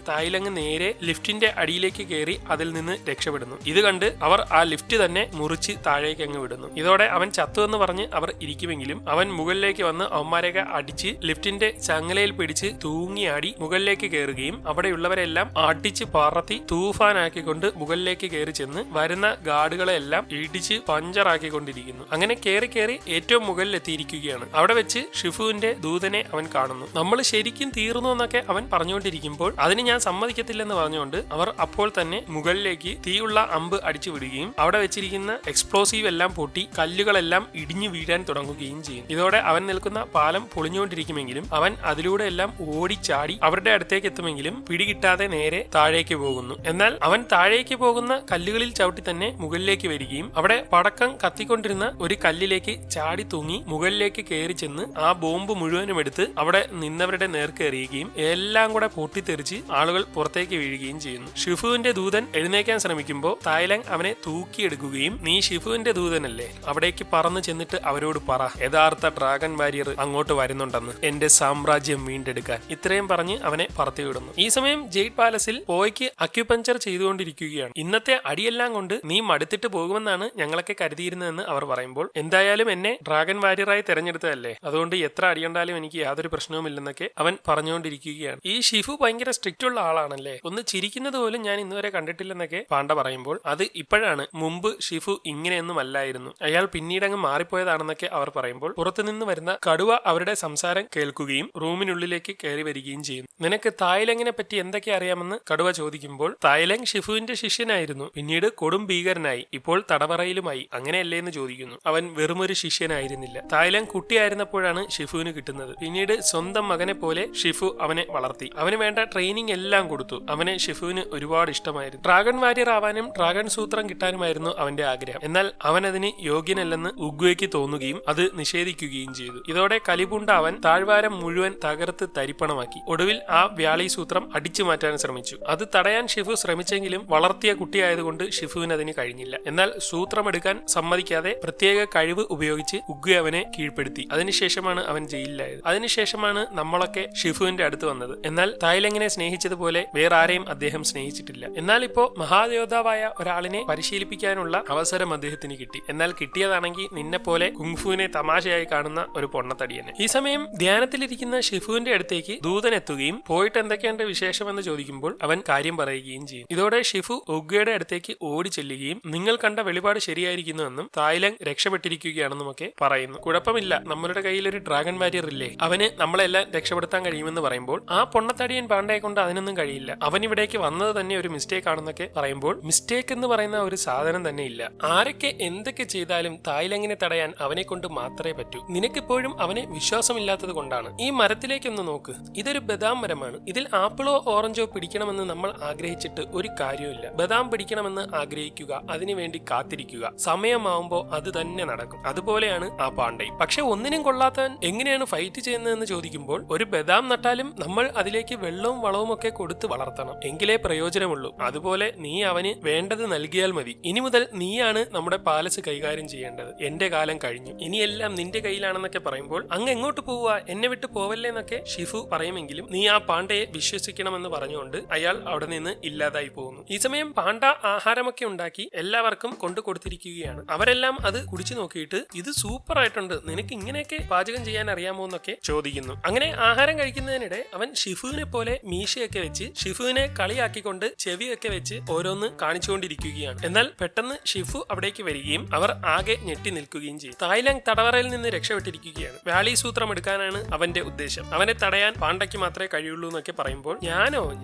തായ്ലങ് നേരെ ലിഫ്റ്റിന്റെ അടിയിലേക്ക് കയറി അതിൽ നിന്ന് രക്ഷപ്പെടുന്നു. ഇത് കണ്ട് അവർ ആ ലിഫ്റ്റ് തന്നെ മുറിച്ച് താഴേക്ക് അങ്ങ് വിടുന്നു. ഇതോടെ അവൻ ചത്തുവെന്ന് പറഞ്ഞ് അവർ ഇരിക്കുമെങ്കിലും അവൻ മുകളിലേക്ക് വന്ന് അവന്മാരെയൊക്കെ അടിച്ച് ലിഫ്റ്റിന്റെ ചങ്ങലയിൽ പിടിച്ച് തൂങ്ങിയാടി മുകളിലേക്ക് കയറുകയും അവിടെയുള്ളവരെല്ലാം അടിച്ച് പറത്തി തൂഫാനാക്കിക്കൊണ്ട് മുകളിലേക്ക് കയറി ചെന്ന് വരുന്ന ഗാർഡുകളെല്ലാം ഇടിച്ച് പഞ്ചറാക്കിക്കൊണ്ടിരിക്കുന്നു. അങ്ങനെ കയറി കയറി ഏറ്റവും മുകളിൽ എത്തിയിരിക്കുകയാണ്. അവിടെ വെച്ച് ഷിഫുവിന്റെ ദൂതനെ അവൻ കാണുന്നു. നമ്മൾ ശരിക്കും തീർന്നു എന്നൊക്കെ അവൻ പറഞ്ഞുകൊണ്ടിരിക്കുമ്പോൾ അതിന് ഞാൻ സമ്മതിക്കത്തില്ലെന്ന് പറഞ്ഞുകൊണ്ട് അവർ അപ്പോൾ തന്നെ മുകളിലേക്ക് തീയുള്ള അമ്പ് അടിച്ചു വിടുകയും അവിടെ വെച്ചിരിക്കുന്ന എക്സ്പ്ലോസീവ് എല്ലാം പൊട്ടി കല്ലുകളെല്ലാം ഇടിഞ്ഞു വീഴാൻ തുടങ്ങുകയും ചെയ്യും. ഇതോടെ അവൻ നിൽക്കുന്ന പാലം പൊളിഞ്ഞുകൊണ്ടിരിക്കുമെങ്കിലും അവൻ അതിലൂടെ കുട്ടികളും എല്ലാം ഓടിച്ചാടി അവരുടെ അടുത്തേക്ക് എത്തുമെങ്കിലും പിടികിട്ടാതെ നേരെ താഴേക്ക് പോകുന്നു. എന്നാൽ അവൻ താഴേക്ക് പോകുന്ന കല്ലുകളിൽ ചവിട്ടി തന്നെ മുകളിലേക്ക് വരികയും അവിടെ പടക്കം കത്തിക്കൊണ്ടിരുന്ന ഒരു കല്ലിലേക്ക് ചാടി തൂങ്ങി മുകളിലേക്ക് കയറി ചെന്ന് ആ ബോംബ് മുഴുവനും എടുത്ത് അവിടെ നിന്നവരുടെ നേർക്ക് എറിയുകയും എല്ലാം കൂടെ പൊട്ടിത്തെറിച്ച് ആളുകൾ പുറത്തേക്ക് വീഴുകയും ചെയ്യുന്നു. ഷിഫുവിന്റെ ദൂതൻ എഴുന്നേക്കാൻ ശ്രമിക്കുമ്പോൾ തായ്ലങ് അവനെ തൂക്കിയെടുക്കുകയും നീ ഷിഫുവിന്റെ ദൂതനല്ലേ, അവിടേക്ക് പറന്ന് ചെന്നിട്ട് അവരോട് പറ യഥാർത്ഥ ഡ്രാഗൺ വാരിയർ അങ്ങോട്ട് വരുന്നുണ്ടെന്ന്, എന്റെ സാമ്രാജ്യം വീണ്ടെടുക്കാൻ. ഇത്രയും പറഞ്ഞ് അവനെ പറത്തിവിടുന്നു. ഈ സമയം ജെയ്ഡ് പാലസിൽ പോയ്ക്ക് അക്യുപഞ്ചർ ചെയ്തുകൊണ്ടിരിക്കുകയാണ്. ഇന്നത്തെ അടിയെല്ലാം കൊണ്ട് നീ മടുത്തിട്ട് പോകുമെന്നാണ് ഞങ്ങളൊക്കെ കരുതിയിരുന്നതെന്ന് അവർ പറയുമ്പോൾ, എന്തായാലും എന്നെ ഡ്രാഗൺ വാരിയറായി തെരഞ്ഞെടുത്തതല്ലേ, അതുകൊണ്ട് എത്ര അടിയുണ്ടാലും എനിക്ക് യാതൊരു പ്രശ്നവുമില്ലെന്നൊക്കെ അവൻ പറഞ്ഞുകൊണ്ടിരിക്കുകയാണ്. ഈ ഷിഫു ഭയങ്കര സ്ട്രിക്റ്റ് ഉള്ള ആളാണല്ലേ, ഒന്ന് ചിരിക്കുന്നത് പോലും ഞാൻ ഇന്നുവരെ കണ്ടിട്ടില്ലെന്നൊക്കെ പാണ്ഡ പറയുമ്പോൾ, അത് ഇപ്പോഴാണ്, മുമ്പ് ഷിഫു ഇങ്ങനെയൊന്നും അല്ലായിരുന്നു, അയാൾ പിന്നീട് അങ്ങ് മാറിപ്പോയതാണെന്നൊക്കെ അവർ പറയുമ്പോൾ പുറത്തുനിന്ന് വരുന്ന കടുവ അവരുടെ സംസാരം കേൾക്കുകയും റൂമിനുള്ളിലേക്ക് കയറി വരികയും ചെയ്യുന്നു. നിനക്ക് തായ്ലങ്ങിനെ പറ്റി എന്തൊക്കെ അറിയാമെന്ന് കടുവ ചോദിക്കുമ്പോൾ, തായ്ലങ് ഷിഫുവിന്റെ ശിഷ്യനായിരുന്നു, പിന്നീട് കൊടും ഭീകരനായി, ഇപ്പോൾ തടവറയിലുമായി, അങ്ങനെയല്ലേ എന്ന് ചോദിക്കുന്നു. അവൻ വെറുമൊരു ശിഷ്യനായിരുന്നില്ല, തായ്ലങ് കുട്ടിയായിരുന്നപ്പോഴാണ് ഷിഫുവിന് കിട്ടുന്നത്. പിന്നീട് സ്വന്തം മകനെ പോലെ ഷിഫു അവനെ വളർത്തി, അവന് വേണ്ട ട്രെയിനിങ് എല്ലാം കൊടുത്തു. അവനെ ഷിഫുവിന് ഒരുപാട് ഇഷ്ടമായിരുന്നു. ഡ്രാഗൺ വാരിയർ ആവാനും ഡ്രാഗൺ സൂത്രം കിട്ടാനുമായിരുന്നു അവന്റെ ആഗ്രഹം. എന്നാൽ അവൻ അതിന് യോഗ്യനല്ലെന്ന് ഉഗ്വയ്ക്ക് തോന്നുകയും അത് നിഷേധിക്കുകയും ചെയ്തു. ഇതോടെ കലിപൂണ്ട അവൻ താഴ്വാരം മുഴുവൻ തകർത്ത് തരിപ്പണമാക്കി. ഒടുവിൽ ആ വ്യാളി സൂത്രം അടിച്ചു മാറ്റാൻ ശ്രമിച്ചു. അത് തടയാൻ ഷിഫു ശ്രമിച്ചെങ്കിലും വളർത്തിയ കുട്ടിയായതുകൊണ്ട് ഷിഫുവിന് അതിന് കഴിഞ്ഞില്ല. എന്നാൽ സൂത്രമെടുക്കാൻ സമ്മതിക്കാതെ പ്രത്യേക കഴിവ് ഉപയോഗിച്ച് ഉഗ്വ അവനെ കീഴ്പ്പെടുത്തി. അതിനുശേഷമാണ് അവൻ ജയിലിലായത്. അതിനുശേഷമാണ് നമ്മളൊക്കെ ഷിഫുവിന്റെ അടുത്ത് വന്നത്. എന്നാൽ തായ്ലങ്ങിനെ സ്നേഹിച്ചതുപോലെ വേറെ ആരെയും അദ്ദേഹം സ്നേഹിച്ചിട്ടില്ല. എന്നാൽ ഇപ്പോ മഹാദേവതാവായ ഒരാളിനെ പരിശീലിപ്പിക്കാനുള്ള അവസരം അദ്ദേഹത്തിന് കിട്ടി. എന്നാൽ കിട്ടിയതാണെങ്കിൽ നിന്നെ പോലെ കുങ്ഫുവിനെ തമാശയായി കാണുന്ന ഒരു പൊണ്ണത്തടിയനെ. ഈ സമയം ധ്യാനത്തിലിരിക്കുന്ന ഷിഫുവിന്റെ അടുത്തേക്ക് ദൂതൻ എത്തുകയും പോയിട്ട് എന്തൊക്കെയുണ്ട് വിശേഷമെന്ന് ചോദിക്കുമ്പോൾ അവൻ കാര്യം പറയുകയും ചെയ്യും. ഇതോടെ ഷിഫു ഉഗ്വയുടെ അടുത്തേക്ക് ഓടി ചെല്ലുകയും നിങ്ങൾ കണ്ട വെളിപാട് ശരിയായിരിക്കുന്നുവെന്നും തായ്ലങ് രക്ഷപ്പെട്ടിരിക്കുകയാണെന്നുമൊക്കെ പറയുന്നു. കുഴപ്പമില്ല, നമ്മളുടെ കയ്യിൽ ഒരു ഡ്രാഗൺ വാരിയർ ഇല്ലേ, അവന് നമ്മളെല്ലാം രക്ഷപ്പെടുത്താൻ കഴിയുമെന്ന് പറയുമ്പോൾ ആ പൊണ്ണത്തടിയൻ പാണ്ഡയെ കൊണ്ട് അതിനൊന്നും കഴിയില്ല, അവൻ ഇവിടേക്ക് വന്നത് തന്നെ ഒരു മിസ്റ്റേക്ക് ആണെന്നൊക്കെ പറയുമ്പോൾ മിസ്റ്റേക്ക് എന്ന് പറയുന്ന ഒരു സാധനം തന്നെ ഇല്ല. ആരൊക്കെ എന്തൊക്കെ ചെയ്താലും തായ്ലങ്ങിനെ തടയാൻ അവനെ കൊണ്ട് മാത്രമേ പറ്റൂ. നിനക്കിപ്പോഴും അവനെ വിശ്വാസമില്ലാത്തത് കൊണ്ടാണ്. ഈ മരത്തിലേക്കൊന്ന് നോക്ക്, ഇതൊരു ബദാം മരമാണ്. ഇതിൽ ആപ്പിളോ ഓറഞ്ചോ പിടിക്കണമെന്ന് നമ്മൾ ആഗ്രഹിച്ചിട്ട് ഒരു കാര്യമില്ല. ബദാം പിടിക്കണമെന്ന് ആഗ്രഹിക്കുക, അതിനുവേണ്ടി കാത്തിരിക്കുക, സമയമാവുമ്പോ അത് തന്നെ നടക്കും. അതുപോലെയാണ് ആ പാണ്ഡെ. പക്ഷെ ഒന്നിനും കൊള്ളാത്തവൻ എങ്ങനെയാണ് ഫൈറ്റ് ചെയ്യുന്നതെന്ന് ചോദിക്കുമ്പോൾ, ഒരു ബദാം നട്ടാലും നമ്മൾ അതിലേക്ക് വെള്ളവും വളവും ഒക്കെ കൊടുത്ത് വളർത്തണം, എങ്കിലേ പ്രയോജനമുള്ളൂ. അതുപോലെ നീ അവന് വേണ്ടത് നൽകിയാൽ മതി. ഇനി മുതൽ നീയാണ് നമ്മുടെ പാലസ് കൈകാര്യം ചെയ്യേണ്ടത്. എന്റെ കാലം കഴിഞ്ഞു, ഇനിയെല്ലാം നിന്റെ കയ്യിലാണെന്നൊക്കെ പറയുമ്പോൾ, അങ്ങ് എങ്ങോട്ട് പോവുക, എന്നെ വിട്ട് പോവല്ലേ എന്നൊക്കെ ഷിഫു പറയുമെങ്കിലും നീ ആ പാണ്ഡയെ വിശ്വസിക്കണമെന്ന് പറഞ്ഞുകൊണ്ട് അയാൾ അവിടെ നിന്ന് ഇല്ലാതായി പോകുന്നു. ഈ സമയം പാണ്ഡ ആഹാരമൊക്കെ ഉണ്ടാക്കി എല്ലാവർക്കും കൊണ്ടു കൊടുത്തിരിക്കുകയാണ്. അവരെല്ലാം അത് കുടിച്ചു നോക്കിയിട്ട് ഇത് സൂപ്പർ ആയിട്ടുണ്ട്, നിനക്ക് ഇങ്ങനെയൊക്കെ പാചകം ചെയ്യാൻ അറിയാമോ എന്നൊക്കെ ചോദിക്കുന്നു. അങ്ങനെ ആഹാരം കഴിക്കുന്നതിനിടെ അവൻ ഷിഫുവിനെ പോലെ മീശയൊക്കെ വെച്ച് ഷിഫുവിനെ കളിയാക്കിക്കൊണ്ട് ചെവിയൊക്കെ വെച്ച് ഓരോന്ന് കാണിച്ചുകൊണ്ടിരിക്കുകയാണ്. എന്നാൽ പെട്ടെന്ന് ഷിഫു അവിടേക്ക് വരികയും അവർ ആകെ ഞെട്ടി നിൽക്കുകയും ചെയ്യും. തായ്ലങ് തടവറയിൽ നിന്ന് രക്ഷപ്പെട്ടിരിക്കുകയാണ്. വ്യാളി സൂത്രം എടുക്കാനാണ് അവന്റെ ഉദ്ദേശം. അവനെ തടയാൻ പാണ്ഡയ്ക്ക് മാത്രമേ കഴിയുള്ളൂ എന്നൊക്കെ പറയുമ്പോൾ,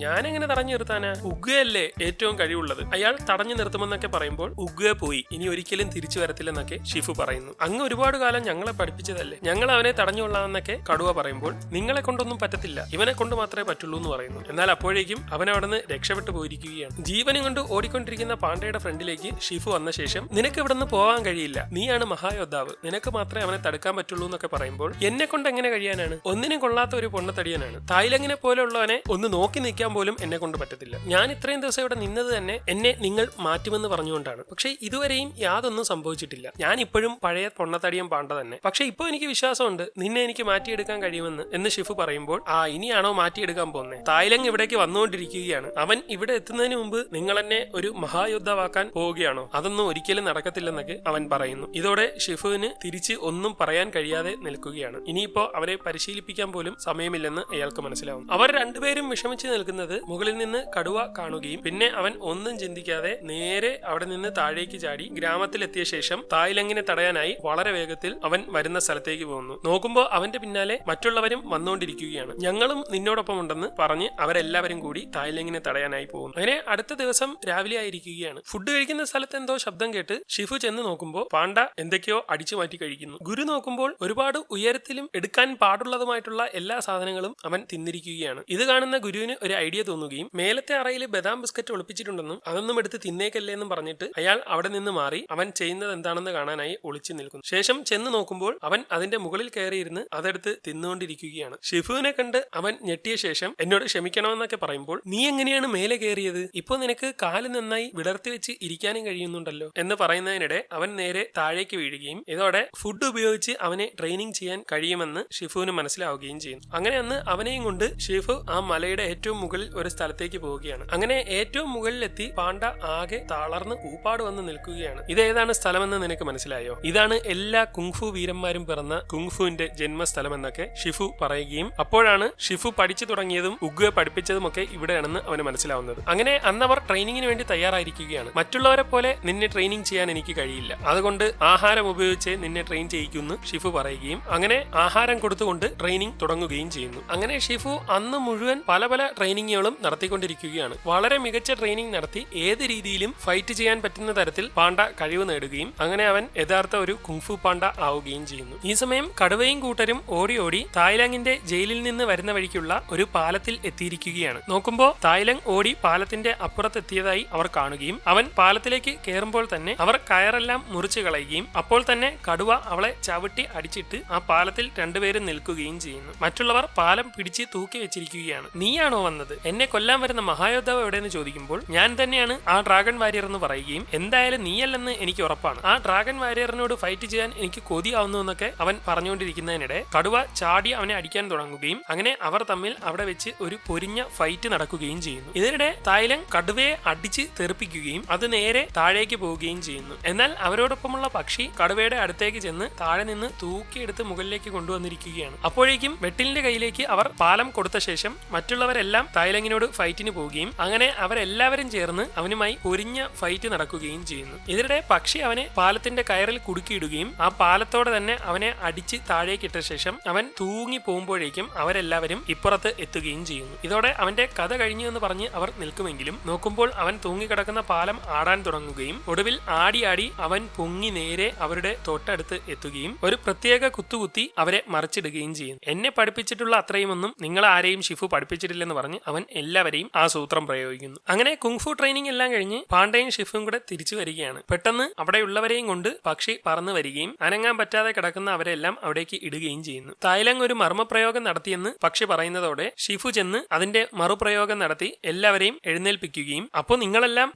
ഞാനെങ്ങനെ തടഞ്ഞു നിർത്താനാ, ഉഗ്വയല്ലേ ഏറ്റവും കഴിവുള്ളത്, അയാൾ തടഞ്ഞു നിർത്തുമെന്നൊക്കെ പറയുമ്പോൾ ഉഗ്വ പോയി, ഇനി ഒരിക്കലും തിരിച്ചു വരത്തില്ലെന്നൊക്കെ ഷിഫു പറയുന്നു. അങ്ങ് ഒരുപാട് കാലം ഞങ്ങളെ പഠിപ്പിച്ചതല്ലേ, ഞങ്ങൾ അവനെ തടഞ്ഞുകൊള്ളാമെന്നൊക്കെ കടുവ പറയുമ്പോൾ, നിങ്ങളെ കൊണ്ടൊന്നും പറ്റത്തില്ല, ഇവനെ കൊണ്ട് മാത്രമേ പറ്റുള്ളൂ എന്ന് പറയുന്നു. എന്നാൽ അപ്പോഴേക്കും അവൻ അവിടെ നിന്ന് രക്ഷപ്പെട്ടു പോയിരിക്കുകയാണ്. ജീവനും കൊണ്ട് ഓടിക്കൊണ്ടിരിക്കുന്ന പാണ്ഡയുടെ ഫ്രണ്ടിലേക്ക് ഷിഫു വന്ന ശേഷം, നിനക്ക് ഇവിടെ നിന്ന് പോകാൻ കഴിയില്ല, നീയാണ് മഹായോദ്ധാവ്, നിനക്ക് മാത്രമേ അവനെ തടുക്കാൻ പറ്റുള്ളൂ എന്നൊക്കെ പറയുമ്പോൾ, എന്നെ കൊണ്ട് എങ്ങനെ കഴിയാനാണ്, ഒന്നിനും കൊള്ളാത്ത ഒരു പൊണ്ണത്തടിയനാണ്, തായ്ലങ്ങിനെ പോലെയുള്ളവനെ ഒന്ന് നോക്കി നിൽക്കാൻ പോലും എന്നെ കൊണ്ട് പറ്റത്തില്ല. ഞാൻ ഇത്രയും ദിവസം ഇവിടെ നിന്നത് തന്നെ എന്നെ നിങ്ങൾ മാറ്റുമെന്ന് പറഞ്ഞുകൊണ്ടാണ്. പക്ഷെ ഇതുവരെയും യാതൊന്നും സംഭവിച്ചിട്ടില്ല. ഞാൻ ഇപ്പോഴും പഴയ പൊണ്ണത്തടിയൻ പാണ്ഡ തന്നെ. പക്ഷെ ഇപ്പോൾ എനിക്ക് വിശ്വാസമുണ്ട് നിന്നെ എനിക്ക് മാറ്റിയെടുക്കാൻ കഴിയുമെന്ന് എന്ന് ഷിഫു പറയുമ്പോൾ, ഇനിയാണോ മാറ്റിയെടുക്കാൻ പോകുന്നത്, തായ്ലങ് ഇവിടേക്ക് വന്നുകൊണ്ടിരിക്കുകയാണ്, അവൻ ഇവിടെ എത്തുന്നതിന് മുമ്പ് നിങ്ങൾ എന്നെ ഒരു മഹായുദ്ധമാക്കാൻ പോവുകയാണോ, അതൊന്നും ഒരിക്കലും നടക്കത്തില്ലെന്നൊക്കെ അവൻ പറയുന്നു. ഇതോടെ ഷിഫുവിന് തിരിച്ച് ഒന്നും പറയാൻ കഴിയാതെ നിൽക്കുകയാണ്. ഇനിയിപ്പോ അവരെ പരിശീലിപ്പിക്കാൻ പോലും സമയമില്ലെന്ന് അയാൾക്ക് മനസ്സിലാവും. അവർ രണ്ടുപേരും വിഷമിച്ച് നിൽക്കുന്നത് മുകളിൽ നിന്ന് കടുവ കാണുകയും പിന്നെ അവൻ ഒന്നും ചിന്തിക്കാതെ നേരെ അവിടെ നിന്ന് താഴേക്ക് ചാടി ഗ്രാമത്തിലെത്തിയ ശേഷം തായ്ലങ്ങിനെ തടയാനായി വളരെ വേഗത്തിൽ അവൻ വരുന്ന സ്ഥലത്തേക്ക് പോകുന്നു. നോക്കുമ്പോൾ അവന്റെ പിന്നാലെ മറ്റുള്ളവരും വന്നുകൊണ്ടിരിക്കുകയാണ്. ഞങ്ങളും നിന്നോടൊപ്പം ഉണ്ടെന്ന് പറഞ്ഞ് അവരെല്ലാവരും കൂടി തായ്ലങ്ങിനെ തടയാനായി പോകുന്നു. അങ്ങനെ അടുത്ത ദിവസം രാവിലെ ആയിരിക്കുകയാണ്. ഫുഡ് കഴിക്കുന്ന സ്ഥലത്ത് എന്തോ ശബ്ദം കേട്ട് ഷിഫു ചെന്ന് നോക്കുമ്പോൾ പാണ്ഡ എന്തൊക്കെയോ അടിച്ചു മാറ്റി കഴിക്കുന്നു. ഗുരു നോക്കുമ്പോൾ ഒരുപാട് ഉയരത്തിലും എടുക്കാൻ പാടുള്ളതുമായിട്ടുള്ള എല്ലാ എല്ലാ സാധനങ്ങളും അവൻ തിന്നിരിക്കുകയാണ്. ഇത് കാണുന്ന ഗുരുവിന് ഒരു ഐഡിയ തോന്നുകയും മേലത്തെ അറയിൽ ബദാം ബിസ്ക്കറ്റ് ഒളിപ്പിച്ചിട്ടുണ്ടെന്നും അതൊന്നും എടുത്ത് തിന്നേക്കല്ലേ എന്നും പറഞ്ഞിട്ട് അയാൾ അവിടെ നിന്ന് മാറി അവൻ ചെയ്യുന്നത് എന്താണെന്ന് കാണാനായി ഒളിച്ചു നിൽക്കുന്നു. ശേഷം ചെന്ന് നോക്കുമ്പോൾ അവൻ അതിന്റെ മുകളിൽ കയറിയിരുന്ന് അതെടുത്ത് തിന്നുകൊണ്ടിരിക്കുകയാണ്. ഷിഫുവിനെ കണ്ട് അവൻ ഞെട്ടിയ ശേഷം എന്നോട് ക്ഷമിക്കണമെന്നൊക്കെ പറയുമ്പോൾ, നീ എങ്ങനെയാണ് മേലെ കയറിയത്? ഇപ്പൊ നിനക്ക് കാല് നന്നായി വിടർത്തി വെച്ച് ഇരിക്കാനും കഴിയുന്നുണ്ടല്ലോ എന്ന് പറയുന്നതിനിടെ അവൻ നേരെ താഴേക്ക് വീഴുകയും ഇതോടെ ഫുഡ് ഉപയോഗിച്ച് അവനെ ട്രെയിനിങ് ചെയ്യാൻ കഴിയുമെന്ന് ഷിഫുവിന് മനസ്സിലാവുകയും ചെയ്യുന്നു. അങ്ങനെ അന്ന് അവനെയും കൊണ്ട് ഷിഫു ആ മലയുടെ ഏറ്റവും മുകളിൽ ഒരു സ്ഥലത്തേക്ക് പോവുകയാണ്. അങ്ങനെ ഏറ്റവും മുകളിലെത്തി പാണ്ഡ ആകെ തളർന്ന് ഊപ്പാട് വന്ന് നിൽക്കുകയാണ്. ഇതേതാണ് സ്ഥലമെന്ന് നിനക്ക് മനസ്സിലായോ? ഇതാണ് എല്ലാ കുങ്ഫു വീരന്മാരും പിറന്ന കുങ്ഫുവിന്റെ ജന്മസ്ഥലം എന്നൊക്കെ ഷിഫു പറയുകയും അപ്പോഴാണ് ഷിഫു പഠിച്ചു തുടങ്ങിയതും ഉഗ്ഗയെ പഠിപ്പിച്ചതുമൊക്കെ ഇവിടെയാണെന്ന് അവന് മനസ്സിലാവുന്നത്. അങ്ങനെ അന്നവർ ട്രെയിനിങ്ങിന് വേണ്ടി തയ്യാറായിരിക്കുകയാണ്. മറ്റുള്ളവരെ പോലെ നിന്നെ ട്രെയിനിങ് ചെയ്യാൻ എനിക്ക് കഴിയില്ല, അതുകൊണ്ട് ആഹാരം ഉപയോഗിച്ച് നിന്നെ ട്രെയിൻ ചെയ്യിക്കുമെന്ന് ഷിഫു പറയുകയും അങ്ങനെ ആഹാരം കൊടുത്തുകൊണ്ട് ട്രെയിനിങ് തുടങ്ങുകയും ചെയ്യുന്നു. അങ്ങനെ ഷിഫു അന്ന് മുഴുവൻ പല പല ട്രെയിനിങ്ങുകളും നടത്തിക്കൊണ്ടിരിക്കുകയാണ്. വളരെ മികച്ച ട്രെയിനിങ് നടത്തി ഏത് രീതിയിലും ഫൈറ്റ് ചെയ്യാൻ പറ്റുന്ന തരത്തിൽ പാണ്ഡ കഴിവ് നേടുകയും അങ്ങനെ അവൻ യഥാർത്ഥ ഒരു കുങ്ഫു പാണ്ഡ ആവുകയും ചെയ്യുന്നു. ഈ സമയം കടുവയും കൂട്ടരും ഓടി ഓടി തായ്ലങ്ങിന്റെ ജയിലിൽ നിന്ന് വരുന്ന വഴിക്കുള്ള ഒരു പാലത്തിൽ എത്തിയിരിക്കുകയാണ്. നോക്കുമ്പോൾ തായ്ലങ് ഓടി പാലത്തിന്റെ അപ്പുറത്തെത്തിയതായി അവർ കാണുകയും അവൻ പാലത്തിലേക്ക് കയറുമ്പോൾ തന്നെ അവർ കയറെല്ലാം മുറിച്ചു കളയുകയും അപ്പോൾ തന്നെ കടുവ അവളെ ചവിട്ടി അടിച്ചിട്ട് ആ പാലത്തിൽ രണ്ടുപേരും നിൽക്കുകയും ചെയ്യുന്നു. മറ്റുള്ളവർ പാലം പിടിച്ച് തൂക്കി വെച്ചിരിക്കുകയാണ്. നീയാണോ വന്നത്? എന്നെ കൊല്ലാൻ വരുന്ന മഹായോദ്ധാവ് എവിടെയെന്ന് ചോദിക്കുമ്പോൾ ഞാൻ തന്നെയാണ് ആ ഡ്രാഗൺ വാരിയർ എന്ന് പറയുകയും എന്തായാലും നീയല്ലെന്ന് എനിക്ക് ഉറപ്പാണ്, ആ ഡ്രാഗൺ വാരിയറിനോട് ഫൈറ്റ് ചെയ്യാൻ എനിക്ക് കൊതിയാവുന്നു എന്നൊക്കെ അവൻ പറഞ്ഞുകൊണ്ടിരിക്കുന്നതിനിടെ കടുവ ചാടി അവനെ അടിക്കാൻ തുടങ്ങുകയും അങ്ങനെ അവർ തമ്മിൽ അവിടെ വെച്ച് ഒരു പൊരിഞ്ഞ ഫൈറ്റ് നടക്കുകയും ചെയ്യുന്നു. ഇതിനിടെ തായ്ലങ് കടുവയെ അടിച്ച് തെറിപ്പിക്കുകയും അത് നേരെ താഴേക്ക് പോവുകയും ചെയ്യുന്നു. എന്നാൽ അവരോടൊപ്പമുള്ള പക്ഷി കടുവയുടെ അടുത്തേക്ക് ചെന്ന് താഴെ നിന്ന് തൂക്കിയെടുത്ത് മുകളിലേക്ക് കൊണ്ടുവന്നിരിക്കുകയാണ്. അപ്പോഴേക്കും വെട്ടിലിന്റെ കയ്യിലേക്ക് അവർ പാലം കൊടുത്ത ശേഷം മറ്റുള്ളവരെല്ലാം തായ്ലങ്ങിനോട് ഫൈറ്റിന് പോവുകയും അങ്ങനെ അവരെല്ലാവരും ചേർന്ന് അവനുമായി പൊരിഞ്ഞ ഫൈറ്റ് നടക്കുകയും ചെയ്യുന്നു. ഇതിനിടെ പക്ഷി അവനെ പാലത്തിന്റെ കയറിൽ കുടുക്കിയിടുകയും ആ പാലത്തോടെ തന്നെ അവനെ അടിച്ച് താഴേക്കിട്ട ശേഷം അവൻ തൂങ്ങി പോകുമ്പോഴേക്കും അവരെല്ലാവരും ഇപ്പുറത്ത് എത്തുകയും ചെയ്യുന്നു. ഇതോടെ അവന്റെ കഥ കഴിഞ്ഞു എന്ന് പറഞ്ഞ് അവർ നിൽക്കുമെങ്കിലും നോക്കുമ്പോൾ അവൻ തൂങ്ങിക്കിടക്കുന്ന പാലം ആടാൻ തുടങ്ങുകയും ഒടുവിൽ ആടി അവൻ പൊങ്ങി നേരെ അവരുടെ തൊട്ടടുത്ത് എത്തുകയും ഒരു പ്രത്യേക കുത്തുകുത്തി അവരെ മറിച്ചിടുകയും ചെയ്യുന്നു. എന്നെ പഠിപ്പിച്ചിട്ടുള്ള അത്രയുമൊന്നും നിങ്ങൾ ആരെയും ഷിഫു പഠിപ്പിച്ചിട്ടില്ലെന്ന് പറഞ്ഞ് അവൻ എല്ലാവരെയും ആ സൂത്രം പ്രയോഗിക്കുന്നു. അങ്ങനെ കുങ്ഫു ട്രെയിനിങ് എല്ലാം കഴിഞ്ഞ് പാണ്ഡയും ഷിഫും കൂടെ തിരിച്ചു വരികയാണ്. പെട്ടെന്ന് അവിടെയുള്ളവരെയും കൊണ്ട് പക്ഷി പറന്നു വരികയും അനങ്ങാൻ പറ്റാതെ കിടക്കുന്ന അവരെല്ലാം അവിടേക്ക് ഇടുകയും ചെയ്യുന്നു. തായ്ലങ് ഒരു മർമ്മപ്രയോഗം നടത്തിയെന്ന് പക്ഷി പറയുന്നതോടെ ഷിഫു ചെന്ന് അതിന്റെ മറുപ്രയോഗം നടത്തി എല്ലാവരെയും എഴുന്നേൽപ്പിക്കുകയും അപ്പോൾ നിങ്ങളെല്ലാം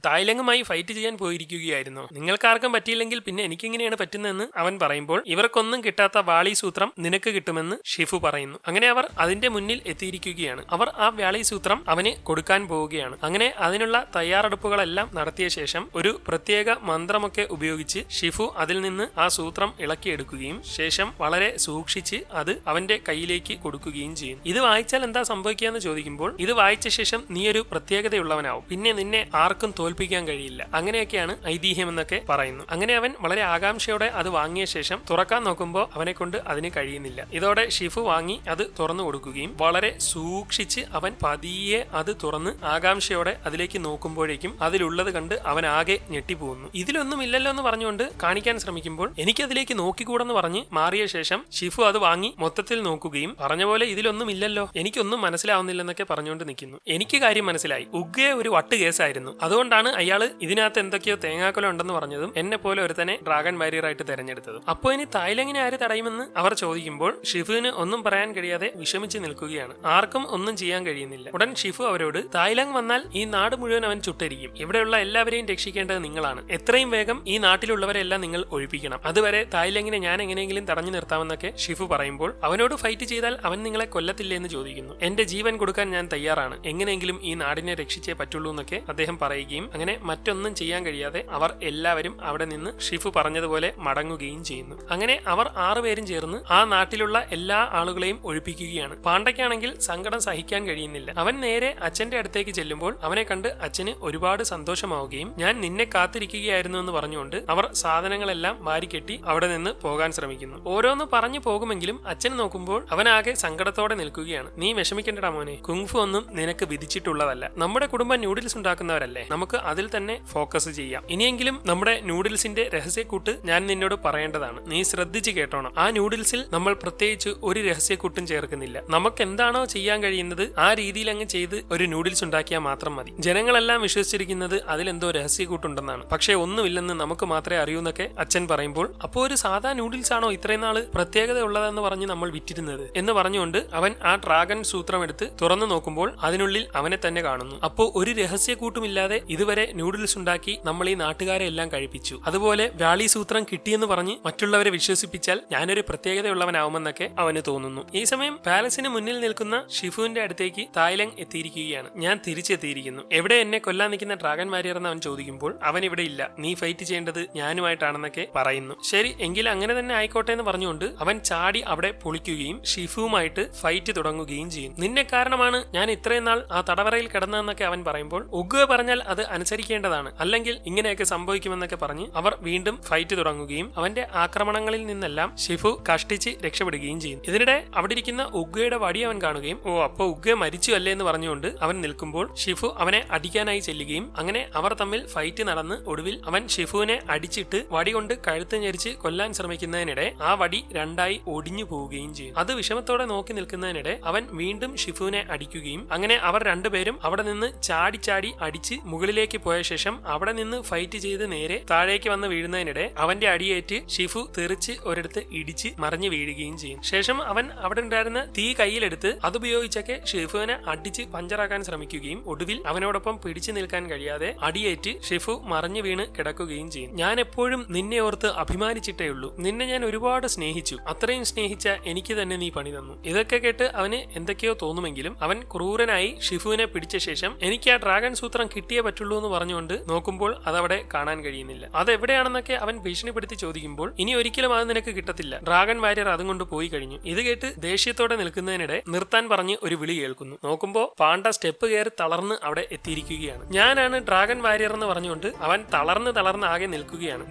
തായ്ലങ്ങുമായി ഫൈറ്റ് ചെയ്യാൻ പോയിരിക്കുകയായിരുന്നോ? നിങ്ങൾക്കാർക്കും പറ്റിയില്ലെങ്കിൽ പിന്നെ എനിക്കെങ്ങനെയാണ് പറ്റുന്നതെന്ന് അവൻ പറയുമ്പോൾ ഇവർക്കൊന്നും കിട്ടാത്ത വാളി സൂത്രം നിനക്ക് കിട്ടുമെന്ന് ഷിഫു പറയുന്നു. അങ്ങനെ അവർ അതിന്റെ മുന്നിൽ എത്തിയിരിക്കുകയാണ്. അവർ ആ വാളി സൂത്രം അവന് കൊടുക്കാൻ പോവുകയാണ്. അങ്ങനെ അതിനുള്ള തയ്യാറെടുപ്പുകളെല്ലാം നടത്തിയ ശേഷം ഒരു പ്രത്യേക മന്ത്രമൊക്കെ ഉപയോഗിച്ച് ഷിഫു അതിൽ നിന്ന് ആ സൂത്രം ഇളക്കിയെടുക്കുകയും ശേഷം വളരെ സൂക്ഷിച്ച് അത് അവന്റെ കയ്യിലേക്ക് കൊടുക്കുകയും ചെയ്യും. ഇത് വായിച്ചാൽ എന്താ സംഭവിക്കാന്ന് ചോദിക്കുമ്പോൾ ഇത് വായിച്ച ശേഷം നീ ഒരു പ്രത്യേകതയുള്ളവനാവും, പിന്നെ നിന്നെ ആർക്കും തോൽപ്പിക്കാൻ കഴിയില്ല, അങ്ങനെയൊക്കെയാണ് ഐതിഹ്യം എന്നൊക്കെ പറയുന്നു. അങ്ങനെ അവൻ വളരെ ആകാംക്ഷയോടെ അത് വാങ്ങിയ ശേഷം തുറക്കാൻ നോക്കുമ്പോൾ അവനെ കൊണ്ട് അതിന് കഴിയുന്നില്ല. ഇതോടെ ഷിഫു വാങ്ങി അത് തുറന്നു കൊടുക്കുകയും വളരെ സൂക്ഷിച്ച് അവൻ പതിയെ അത് തുറന്ന് ആകാംക്ഷയോടെ അതിലേക്ക് നോക്കുമ്പോഴേക്കും അതിലുള്ളത് കണ്ട് അവൻ ആകെ ഞെട്ടിപ്പോകുന്നു. ഇതിലൊന്നും ഇല്ലല്ലോ എന്ന് പറഞ്ഞുകൊണ്ട് കാണിക്കാൻ ശ്രമിക്കുമ്പോൾ എനിക്കതിലേക്ക് നോക്കിക്കൂടെന്ന് പറഞ്ഞ് മാറിയ ശേഷം ഷിഫു അത് വാങ്ങി മൊത്തത്തിൽ നോക്കുകയും പറഞ്ഞ പോലെ ഇതിലൊന്നും ഇല്ലല്ലോ, എനിക്കൊന്നും മനസ്സിലാവുന്നില്ലെന്നൊക്കെ പറഞ്ഞുകൊണ്ട് നിൽക്കുന്നു. എനിക്ക് കാര്യം മനസ്സിലായി, ഉഗ്ഗയെ ഒരു വട്ട് കേസായിരുന്നു, അതുകൊണ്ടാണ് അയാള് ഇതിനകത്ത് എന്തൊക്കെയോ തേങ്ങാക്കൊല ഉണ്ടെന്ന് പറഞ്ഞതും എന്നെ പോലെ ഒരുത്തനെ ഡ്രാഗൺ വാരിയർ ആയിട്ട് തെരഞ്ഞെടുത്തതും. അപ്പോൾ ഇനി തായ്ലങ്ങിനെ ആര് തടയുമെന്ന് അവർ ചോദിക്കുമ്പോൾ ഷിഫുവിന് ഒന്നും പറയാൻ കഴിയാതെ വിഷമിച്ച് നിൽക്കുകയാണ്. ആർക്കും ഒന്നും ചെയ്യാൻ കഴിയുന്നില്ല. ഉടൻ ഷിഫു അവരോട് തായ്ലങ് വന്നാൽ ഈ നാട് മുഴുവൻ അവൻ ചുട്ടരിക്കും, ഇവിടെയുള്ള എല്ലാവരെയും രക്ഷിക്കേണ്ടത് നിങ്ങളാണ്, എത്രയും വേഗം ഈ നാട്ടിലുള്ളവരെല്ലാം നിങ്ങൾ ഒഴിപ്പിക്കണം, അതുവരെ തായ്ലങ്ങിനെ ഞാൻ എങ്ങനെയെങ്കിലും തടഞ്ഞു നിർത്താമെന്നൊക്കെ ഷിഫു പറയുമ്പോൾ അവനോട് ഫൈറ്റ് ചെയ്താൽ അവൻ നിങ്ങളെ കൊല്ലത്തില്ലേ എന്ന് ചോദിക്കുന്നു. എന്റെ ജീവൻ കൊടുക്കാൻ ഞാൻ തയ്യാറാണ്, എങ്ങനെയെങ്കിലും ഈ നാടിനെ രക്ഷിച്ചേ പറ്റുള്ളൂ എന്നൊക്കെ അദ്ദേഹം പറയുകയും അങ്ങനെ മറ്റൊന്നും ചെയ്യാൻ കഴിയാതെ അവർ എല്ലാവരും അവിടെ നിന്ന് ഷിഫു പറഞ്ഞതുപോലെ മടങ്ങുകയും ചെയ്യുന്നു. അങ്ങനെ അവർ 6 പേരും ചേർന്ന് ആ നാട്ടിലുള്ള എല്ലാ ആളുകളെയും ഒഴിപ്പിക്കുകയാണ്. പാണ്ഡയ്ക്കാണെങ്കിൽ സങ്കടം സഹിക്കാൻ കഴിയുന്നില്ല. അവൻ നേരെ അച്ഛന്റെ അടുത്തേക്ക് ചെല്ലുമ്പോൾ അവനെ കണ്ട് അച്ഛന് ഒരുപാട് സന്തോഷമാവുകയും ഞാൻ നിന്നെ കാത്തിരിക്കുകയായിരുന്നു എന്ന് പറഞ്ഞുകൊണ്ട് അവർ സാധനങ്ങളെല്ലാം വാരിക്കെട്ടി അവിടെ നിന്ന് പോകാൻ ശ്രമിക്കുന്നു. ഓരോന്ന് പറഞ്ഞു പോകുമെങ്കിലും അച്ഛൻ നോക്കുമ്പോൾ അവനാകെ സങ്കടത്തോടെ നിൽക്കുകയാണ്. നീ വിഷമിക്കേണ്ടടാ മോനെ, കുങ്ഫു ഒന്നും നിനക്ക് വിധിച്ചിട്ടുള്ളതല്ല, നമ്മുടെ കുടുംബം നൂഡിൽസ് ഉണ്ടാക്കുന്നവരല്ലേ, നമുക്ക് അതിൽ തന്നെ ഫോക്കസ് ചെയ്യാം. ഇനിയെങ്കിലും നമ്മുടെ നൂഡിൽസിന്റെ രഹസ്യക്കൂട്ട് ഞാൻ നിന്നോട് പറയേണ്ടതാണ്, നീ ശ്രദ്ധിച്ച് കേട്ടോണം. ആ നൂഡിൽസിൽ നമ്മൾ പ്രത്യേകിച്ച് ഒരു രഹസ്യക്കൂട്ട് ഒട്ടും ചേർക്കുന്നില്ല. നമുക്ക് എന്താണോ ചെയ്യാൻ കഴിയുന്നത് ആ രീതിയിൽ അങ്ങ് ചെയ്ത് ഒരു നൂഡിൽസ് ഉണ്ടാക്കിയാൽ മാത്രം മതി. ജനങ്ങളെല്ലാം വിശ്വസിച്ചിരിക്കുന്നത് അതിലെന്തോ രഹസ്യക്കൂട്ടുണ്ടെന്നാണ്. പക്ഷേ ഒന്നുമില്ലെന്ന് നമുക്ക് മാത്രമേ അറിയൂ എന്നൊക്കെ അച്ഛൻ പറയുമ്പോൾ, അപ്പോൾ ഒരു സാധാ നൂഡിൽസ് ആണോ ഇത്രയും നാള് പ്രത്യേകത ഉള്ളതെന്ന് പറഞ്ഞ് നമ്മൾ വിറ്റിരുന്നത് എന്ന് പറഞ്ഞുകൊണ്ട് അവൻ ആ ഡ്രാഗൺ സൂത്രം എടുത്ത് തുറന്നു നോക്കുമ്പോൾ അതിനുള്ളിൽ അവനെ തന്നെ കാണുന്നു. അപ്പോൾ ഒരു രഹസ്യക്കൂട്ടുമില്ലാതെ ഇതുവരെ നൂഡിൽസ് ഉണ്ടാക്കി നമ്മൾ ഈ നാട്ടുകാരെ എല്ലാം കഴിപ്പിച്ചു. അതുപോലെ വ്യാളി സൂത്രം കിട്ടിയെന്ന് പറഞ്ഞ് മറ്റുള്ളവരെ വിശ്വസിപ്പിച്ചാൽ ഞാനൊരു പ്രത്യേകതയുള്ളവനാവുമെന്നൊക്കെ അവന് തോന്നുന്നു. ഈ സമയം പാലസിന് മുന്നിൽ നിൽക്കുന്ന ഷിഫുവിന്റെ അടുത്തേക്ക് തായ്ലങ് എത്തിയിരിക്കുകയാണ്. ഞാൻ തിരിച്ചെത്തിയിരിക്കുന്നു, എവിടെ എന്നെ കൊല്ലാൻ നിൽക്കുന്ന ഡ്രാഗൺ വാരിയർ എന്ന് അവൻ ചോദിക്കുമ്പോൾ അവൻ ഇവിടെ ഇല്ല, നീ ഫൈറ്റ് ചെയ്യേണ്ടത് ഞാനുമായിട്ടാണെന്നൊക്കെ പറയുന്നു. ശരി എങ്കിൽ അങ്ങനെ തന്നെ ആയിക്കോട്ടെ എന്ന് പറഞ്ഞുകൊണ്ട് അവൻ ചാടി അവിടെ പൊളിക്കുകയും ഷിഫുവുമായിട്ട് ഫൈറ്റ് തുടങ്ങുകയും ചെയ്യും. നിന്നെ കാരണമാണ് ഞാൻ ഇത്രയും നാൾ ആ തടവറയിൽ കിടന്നതെന്നൊക്കെ അവൻ പറയുമ്പോൾ, ഉഗ്വ പറഞ്ഞാൽ അത് അനുസരിക്കേണ്ടതാണ്, അല്ലെങ്കിൽ ഇങ്ങനെയൊക്കെ സംഭവിക്കുമെന്നൊക്കെ പറഞ്ഞ് അവർ വീണ്ടും ഫൈറ്റ് തുടങ്ങുകയും അവന്റെ ആക്രമണങ്ങളിൽ നിന്നെല്ലാം ഷിഫു കഷ്ടിച്ച് രക്ഷപ്പെടുകയും ചെയ്യും. ഇതിനിടെ അവിടെ ഇരിക്കുന്ന ഉഗ്വയുടെ വടി അവൻ കാണുകയും, ഓ അപ്പൊ ഉഗ്വ മരിച്ചു അല്ലേ എന്ന് പറഞ്ഞുകൊണ്ട് അവൻ നിൽക്കുമ്പോൾ ഷിഫു അവനെ അടിക്കാനായി ചെല്ലുകയും അങ്ങനെ അവർ തമ്മിൽ ഫൈറ്റ് നടന്ന് ഒടുവിൽ അവൻ ഷിഫുവിനെ അടിച്ചിട്ട് വടി കൊണ്ട് കഴുത്ത് ഞെരിച്ച് കൊല്ലാൻ ശ്രമിക്കുന്നതിനിടെ ആ വടി രണ്ടായി ഒടിഞ്ഞു പോവുകയും ചെയ്യും. അത് വിഷമത്തോടെ നോക്കി നിൽക്കുന്നതിനിടെ അവൻ വീണ്ടും ഷിഫുവിനെ അടിക്കുകയും അങ്ങനെ അവർ രണ്ടുപേരും അവിടെ നിന്ന് ചാടി ചാടി അടിച്ച് മുകളിലേക്ക് പോയ ശേഷം അവിടെ നിന്ന് ഫൈറ്റ് ചെയ്ത് നേരെ താഴേക്ക് വന്ന് വീഴുന്നതിനിടെ അവന്റെ അടിയേറ്റ് ഷിഫു തെറിച്ച് ഒരിടത്ത് ഇടിച്ച് മറിഞ്ഞു വീഴുകയും ചെയ്യും. ശേഷം അവൻ അവിടെ ഉണ്ടായിരുന്ന തീ കയ്യിലെടുത്ത് അതുപയോഗിച്ചൊക്കെ ഷിഫുവിനെ അടിച്ച് പഞ്ചറാക്കാൻ ശ്രമിക്കുകയും ഒടുവിൽ അവനോടൊപ്പം പിടിച്ചു നിൽക്കാൻ കഴിയാതെ അടിയേറ്റ് ഷിഫു മറിഞ്ഞു വീണ് കിടക്കുകയും ചെയ്യും. ഞാൻ എപ്പോഴും നിന്നെ ഓർത്ത് അഭിമാനിച്ചിട്ടേ ഉള്ളൂ, നിന്നെ ഞാൻ ഒരുപാട് സ്നേഹിച്ചു, അത്രയും സ്നേഹിച്ച എനിക്ക് തന്നെ നീ പണി തന്നു. ഇതൊക്കെ കേട്ട് അവന് എന്തൊക്കെയോ തോന്നുമെങ്കിലും അവൻ ക്രൂരനായി ഷിഫുവിനെ പിടിച്ച ശേഷം എനിക്ക് ആ ഡ്രാഗൺ സൂത്രം കിട്ടിയേ പറ്റുള്ളൂ എന്ന് പറഞ്ഞുകൊണ്ട് നോക്കുമ്പോൾ അതവിടെ കാണാൻ കഴിയുന്നില്ല. അതെവിടെയാണെന്നൊക്കെ അവൻ ഭീഷണിപ്പെടുത്തി ചോദിക്കുമ്പോൾ, ഇനി ഒരിക്കലും അത് നിനക്ക് കിട്ടത്തില്ല, ഡ്രാഗൺ വാരിയർ അതും കൊണ്ട് പോയി കഴിഞ്ഞു. ഇത് കേട്ട് ദേഷ്യത്തോടെ നിൽക്കുന്നതിനിടെ നിർത്താൻ പറഞ്ഞ് ഒരു വിളി കേൾക്കുന്നു. നോക്കുമ്പോൾ പാണ്ഡ സ്റ്റെപ്പ് കയറി തളർന്ന് അവിടെ എത്തിയിരിക്കുകയാണ്. ഞാനാണ് ഡ്രാഗൺ വാരിയർ എന്ന് പറഞ്ഞുകൊണ്ട് അവൻ തളർന്ന് ആകെ നിൽക്കുകയാണ്.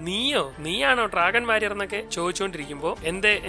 നീയാണോ ഡ്രാഗൺ വാരിയർ എന്നൊക്കെ ചോദിച്ചുകൊണ്ടിരിക്കുമ്പോൾ,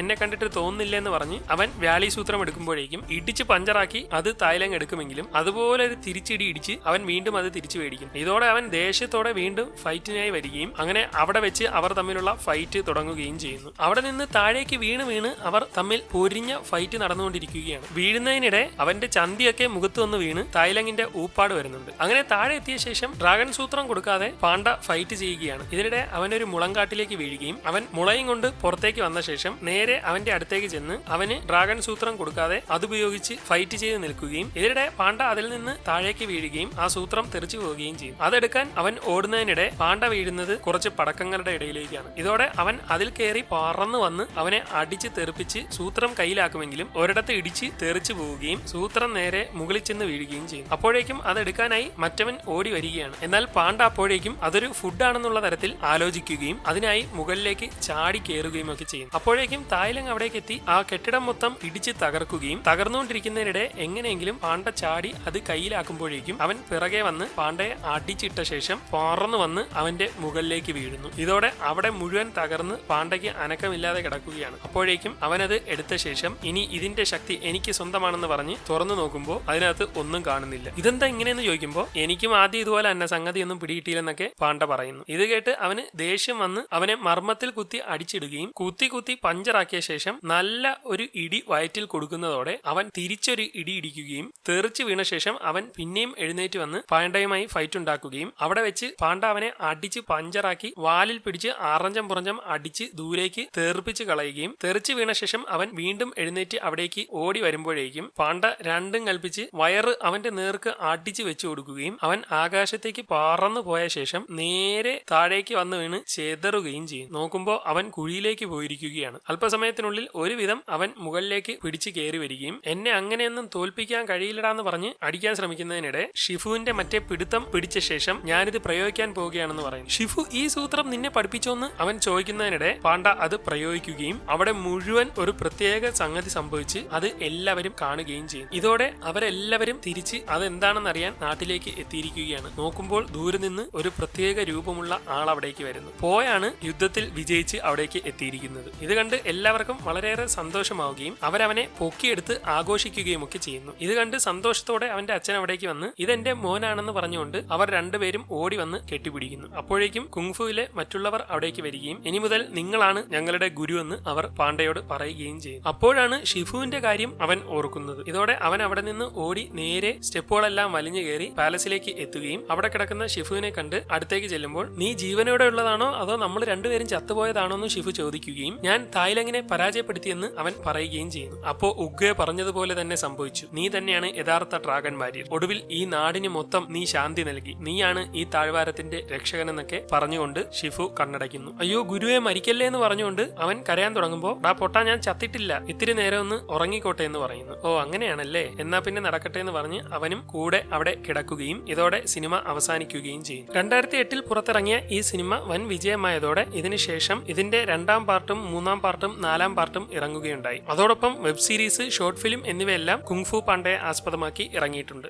എന്നെ കണ്ടിട്ട് തോന്നുന്നില്ലെന്ന് പറഞ്ഞ് അവൻ വ്യാളി സൂത്രം എടുക്കുമ്പോഴേക്കും ഇടിച്ച് പഞ്ചറാക്കി അത് തായ്ലങ് എടുക്കുമെങ്കിലും അതുപോലെ ഒരു തിരിച്ചിടി ഇടിച്ച് അവൻ വീണ്ടും അത് തിരിച്ചു മേടിക്കും. ഇതോടെ അവൻ ദേഷ്യത്തോടെ വീണ്ടും ഫൈറ്റിനായി വരികയും അങ്ങനെ അവിടെ വെച്ച് അവർ തമ്മിലുള്ള ഫൈറ്റ് തുടങ്ങുകയും ചെയ്യുന്നു. അവിടെ നിന്ന് താഴേക്ക് വീണ് അവർ തമ്മിൽ പൊരിഞ്ഞ ഫൈറ്റ് നടന്നുകൊണ്ടിരിക്കുകയാണ്. വീഴുന്നതിനിടെ അവന്റെ ചന്തിയൊക്കെ മുഖത്ത് വന്ന് വീണ് തായ്ലങ്ങിന്റെ ഊപ്പാട് വരുന്നുണ്ട്. അങ്ങനെ താഴെ എത്തിയ ശേഷം ഡ്രാഗൺ സൂത്രം കൊടുക്കാതെ പാണ്ഡ ഫൈറ്റ് ചെയ്യുകയാണ്. ഇതിനിടെ അവനൊരു മുളങ്കാട്ടിലേക്ക് വീഴുകയും അവൻ മുളയും കൊണ്ട് പുറത്തേക്ക് വന്ന ശേഷം നേരെ അവന്റെ അടുത്തേക്ക് ചെന്ന് അവന് ഡ്രാഗൺ സൂത്രം കൊടുക്കാതെ അതുപയോഗിച്ച് ഫൈറ്റ് ചെയ്ത് നിൽക്കുകയും ഇതിനിടെ പാണ്ഡ അതിൽ നിന്ന് താഴേക്ക് വീഴുകയും ആ സൂത്രം തെറിച്ചു പോവുകയും ചെയ്യും. അതെടുക്കാൻ അവൻ ഓടുന്നതിനിടെ പാണ്ഡ വീഴുന്നത് കുറച്ച് പടക്കങ്ങളുടെ ഇടയിലേക്കാണ്. ഇതോടെ അവൻ അതിൽ കയറി പറന്നു വന്ന് അവനെ അടിച്ച് തെറിപ്പിച്ച് സൂത്രം കയ്യിലാക്കുമെങ്കിലും ഒരിടത്ത് ഇടിച്ച് തെറിച്ചു പോവുകയും സൂത്രം നേരെ മുകളിൽ ചെന്ന് വീഴുകയും ചെയ്യും. അപ്പോഴേക്കും അതെടുക്കാനായി മറ്റവൻ ഓടി വരികയാണ്. എന്നാൽ പാണ്ഡ അപ്പോഴേക്കും അതൊരു ഫുഡാണെന്നുള്ള തരത്തിൽ ആലോചിക്കുകയും അതിനായി മുകളിലേക്ക് ചാടി കയറുകയും ഒക്കെ ചെയ്യും. അപ്പോഴേക്കും തായ്ലങ് അവിടേക്ക് എത്തി ആ കെട്ടിടം മൊത്തം ഇടിച്ച് തകർക്കുകയും തകർന്നുകൊണ്ടിരിക്കുന്നതിനിടെ എങ്ങനെയെങ്കിലും പാണ്ഡ ചാടി അത് കയ്യിലാക്കുമ്പോഴേക്കും അവൻ പിറകെ വന്ന് പാണ്ഡയെ അടിച്ചിട്ട ശേഷം പറന്നു വന്ന് അവന്റെ മുകളിലേക്ക് വീഴുന്നു. ഇതോടെ അവിടെ മുഴുവൻ തകർന്ന് പാണ്ഡയ്ക്ക് അനക്കമില്ലാതെ കിടക്കുകയാണ്. അപ്പോഴേക്കും അവനത് എടുത്ത ശേഷം ഇനി ഇതിന്റെ ശക്തി എനിക്ക് സ്വന്തമാണെന്ന് പറഞ്ഞ് തുറന്നു നോക്കുമ്പോൾ അതിനകത്ത് ഒന്നും കാണുന്നില്ല. ഇതെന്താ ഇങ്ങനെയെന്ന് ചോദിക്കുമ്പോൾ, എനിക്കും ആദ്യം ഇതുപോലെ തന്നെ സംഗതിയൊന്നും പിടികിട്ടിയില്ലെന്നൊക്കെ പാണ്ഡ പറയുന്നു. ഇത് കേട്ട് അവന് ദേഷ്യം വന്ന് അവനെ മർമ്മത്തിൽ കുത്തി അടിച്ചിടുകയും കുത്തി പഞ്ചറാക്കിയ ശേഷം നല്ല ഒരു ഇടി വയറ്റിൽ കൊടുക്കുന്നതോടെ അവൻ തിരിച്ചൊരു ഇടി ഇടിക്കുകയും തെറിച്ചു വീണ ശേഷം അവൻ പിന്നെയും എഴുന്നേറ്റ് വന്ന് പാണ്ഡയുമായി ഫൈറ്റ് ഉണ്ടാക്കുകയും അവിടെ വെച്ച് പാണ്ഡ അവനെ അടിച്ച് പഞ്ചറാക്കി വാലിൽ പിടിച്ച് ആറഞ്ചം പുറഞ്ചം അടിച്ച് ദൂരേക്ക് തെറിപ്പിച്ച് കളയുകയും തെറിച്ചു വീണ ശേഷം അവൻ വീണ്ടും എഴുന്നേറ്റ് അവിടേക്ക് ഓടി വരുമ്പോഴേക്കും പാണ്ഡ രണ്ടും കൽപ്പിച്ച് വയറ് അവന്റെ നേർക്ക് അടിച്ച് വെച്ചു കൊടുക്കുകയും അവൻ ആകാശത്തേക്ക് പറന്നു പോയ ശേഷം നേരെ താഴേക്ക് വന്ന് വീണ് ചെതറുകയും ചെയ്യും. നോക്കുമ്പോൾ അവൻ കുഴിയിലേക്ക് പോയിരിക്കുകയാണ്. അല്പസമയത്തിനുള്ളിൽ ഒരുവിധം അവൻ മുകളിലേക്ക് പിടിച്ചു കയറി വരികയും എന്നെ അങ്ങനെയൊന്നും തോൽപ്പിക്കാൻ കഴിയില്ലടാന്ന് പറഞ്ഞ് അടിക്കാൻ ശ്രമിക്കുന്നതിനിടെ ഷിഫുവിന്റെ മറ്റേ പിടുത്തം പിടിച്ച ശേഷം ഞാനിത് പ്രയോഗിക്കാൻ പോവുകയാണെന്ന് പറയും. ഷിഫു ഈ സൂത്രം നിന്നെ പഠിപ്പിച്ചോന്ന് അവൻ ചോദിക്കുന്നതിനിടെ പാണ്ഡ അത് പ്രയോഗിക്കുകയും അവിടെ മുഴുവൻ ഒരു പ്രത്യേക സംഗതി സംഭവിച്ച് അത് എല്ലാവരും കാണുകയും ചെയ്യും. ഇതോടെ അവരെല്ലാവരും തിരിച്ച് അതെന്താണെന്നറിയാൻ നാട്ടിലേക്ക് എത്തിയിരിക്കുകയാണ്. നോക്കുമ്പോൾ ദൂരെ നിന്ന് ഒരു പ്രത്യേക രൂപമുള്ള ആൾ അവിടേക്ക് വരുന്നു. പോയാണ് യുദ്ധത്തിൽ വിജയിച്ച് അവിടേക്ക് എത്തിയിരിക്കുന്നത്. ഇത് കണ്ട് എല്ലാവർക്കും വളരെയേറെ സന്തോഷമാവുകയും അവരവനെ പൊക്കിയെടുത്ത് ആഘോഷിക്കുകയും ഒക്കെ ചെയ്യുന്നു. ഇത് കണ്ട് സന്തോഷത്തോടെ അവന്റെ അച്ഛൻ അവിടേക്ക് വന്ന് ഇതെന്റെ മോനാണെന്ന് പറഞ്ഞുകൊണ്ട് അവർ രണ്ടുപേരും ഓടി വന്ന് കെട്ടിപ്പിടിക്കുന്നു. അപ്പോഴേക്കും കുങ്ഫുവിലെ മറ്റുള്ളവർ അവിടേക്ക് വരികയും ഇനി മുതൽ നിങ്ങളാണ് ഞങ്ങളുടെ ഗുരു എന്ന് അവർ പാണ്ഡയോട് പറയുകയും ചെയ്യും. അപ്പോഴാണ് ഷിഫുവിന്റെ കാര്യം അവൻ ഓർക്കുന്നത്. ഇതോടെ അവൻ അവിടെ നിന്ന് ഓടി നേരെ സ്റ്റെപ്പുകളെല്ലാം വലിഞ്ഞു കയറി പാലസിലേക്ക് എത്തുകയും അവിടെ കിടക്കുന്ന ഷിഫുവിനെ കണ്ട് അടുത്തേക്ക് ചെല്ലുമ്പോൾ നീ ജീവനോടെ ഉള്ളതാണോ അതോ നമ്മൾ രണ്ടുപേരും ചത്തുപോയതാണോ എന്ന് ഷിഫു ചോദിക്കുകയും ഞാൻ തായ്ലങ്ങിനെ പരാജയപ്പെടുത്തിയെന്ന് അവൻ പറയുകയും ചെയ്യുന്നു. അപ്പോ ഉഗ്ഗെ പറഞ്ഞതുപോലെ തന്നെ സംഭവിച്ചു. നീ തന്നെയാണ് യഥാർത്ഥ ഡ്രാഗൺ വാരിയർ. ഒടുവിൽ ഈ നാടിന് മൊത്തം നീ ശാന്തി നൽകി. നീയാണ് ഈ താഴ്വാരത്തിന്റെ രക്ഷകനെന്നൊക്കെ പറഞ്ഞുകൊണ്ട് ഷിഫു കണ്ണടയ്ക്കുന്നു. അയ്യോ ഗുരുവെ മരിക്കല്ലേ എന്ന് പറഞ്ഞുകൊണ്ട് അവൻ കരയാൻ തുടങ്ങുമ്പോൾ ഡാ പൊട്ടാ ഞാൻ ചത്തിട്ടില്ല, ഇത്തിരി നേരം ഒന്ന് ഉറങ്ങിക്കോട്ടെ എന്ന് പറയുന്നു. ഓ അങ്ങനെയാണല്ലേ, എന്നാ പിന്നെ നടക്കട്ടെ എന്ന് പറഞ്ഞ് അവനും കൂടെ അവിടെ കിടക്കുകയും ഇതോടെ സിനിമ അവസാനിക്കുകയും ചെയ്യും. 2008 പുറത്തിറങ്ങിയ ഈ സിനിമ വൻ വിജയമായതോടെ ഇതിനുശേഷം ഇതിന്റെ 2ാം പാർട്ടും 3ാം പാർട്ടും 4ാം പാർട്ടും ഇറങ്ങുകയുണ്ടായി. അതോടൊപ്പം വെബ് സീരീസ്, ഷോർട്ട് ഫിലിം എന്നിവയെല്ലാം കുങ്ഫു പാണ്ടയെ ആസ്പദമാക്കി ഇറങ്ങിയിട്ടുണ്ട്.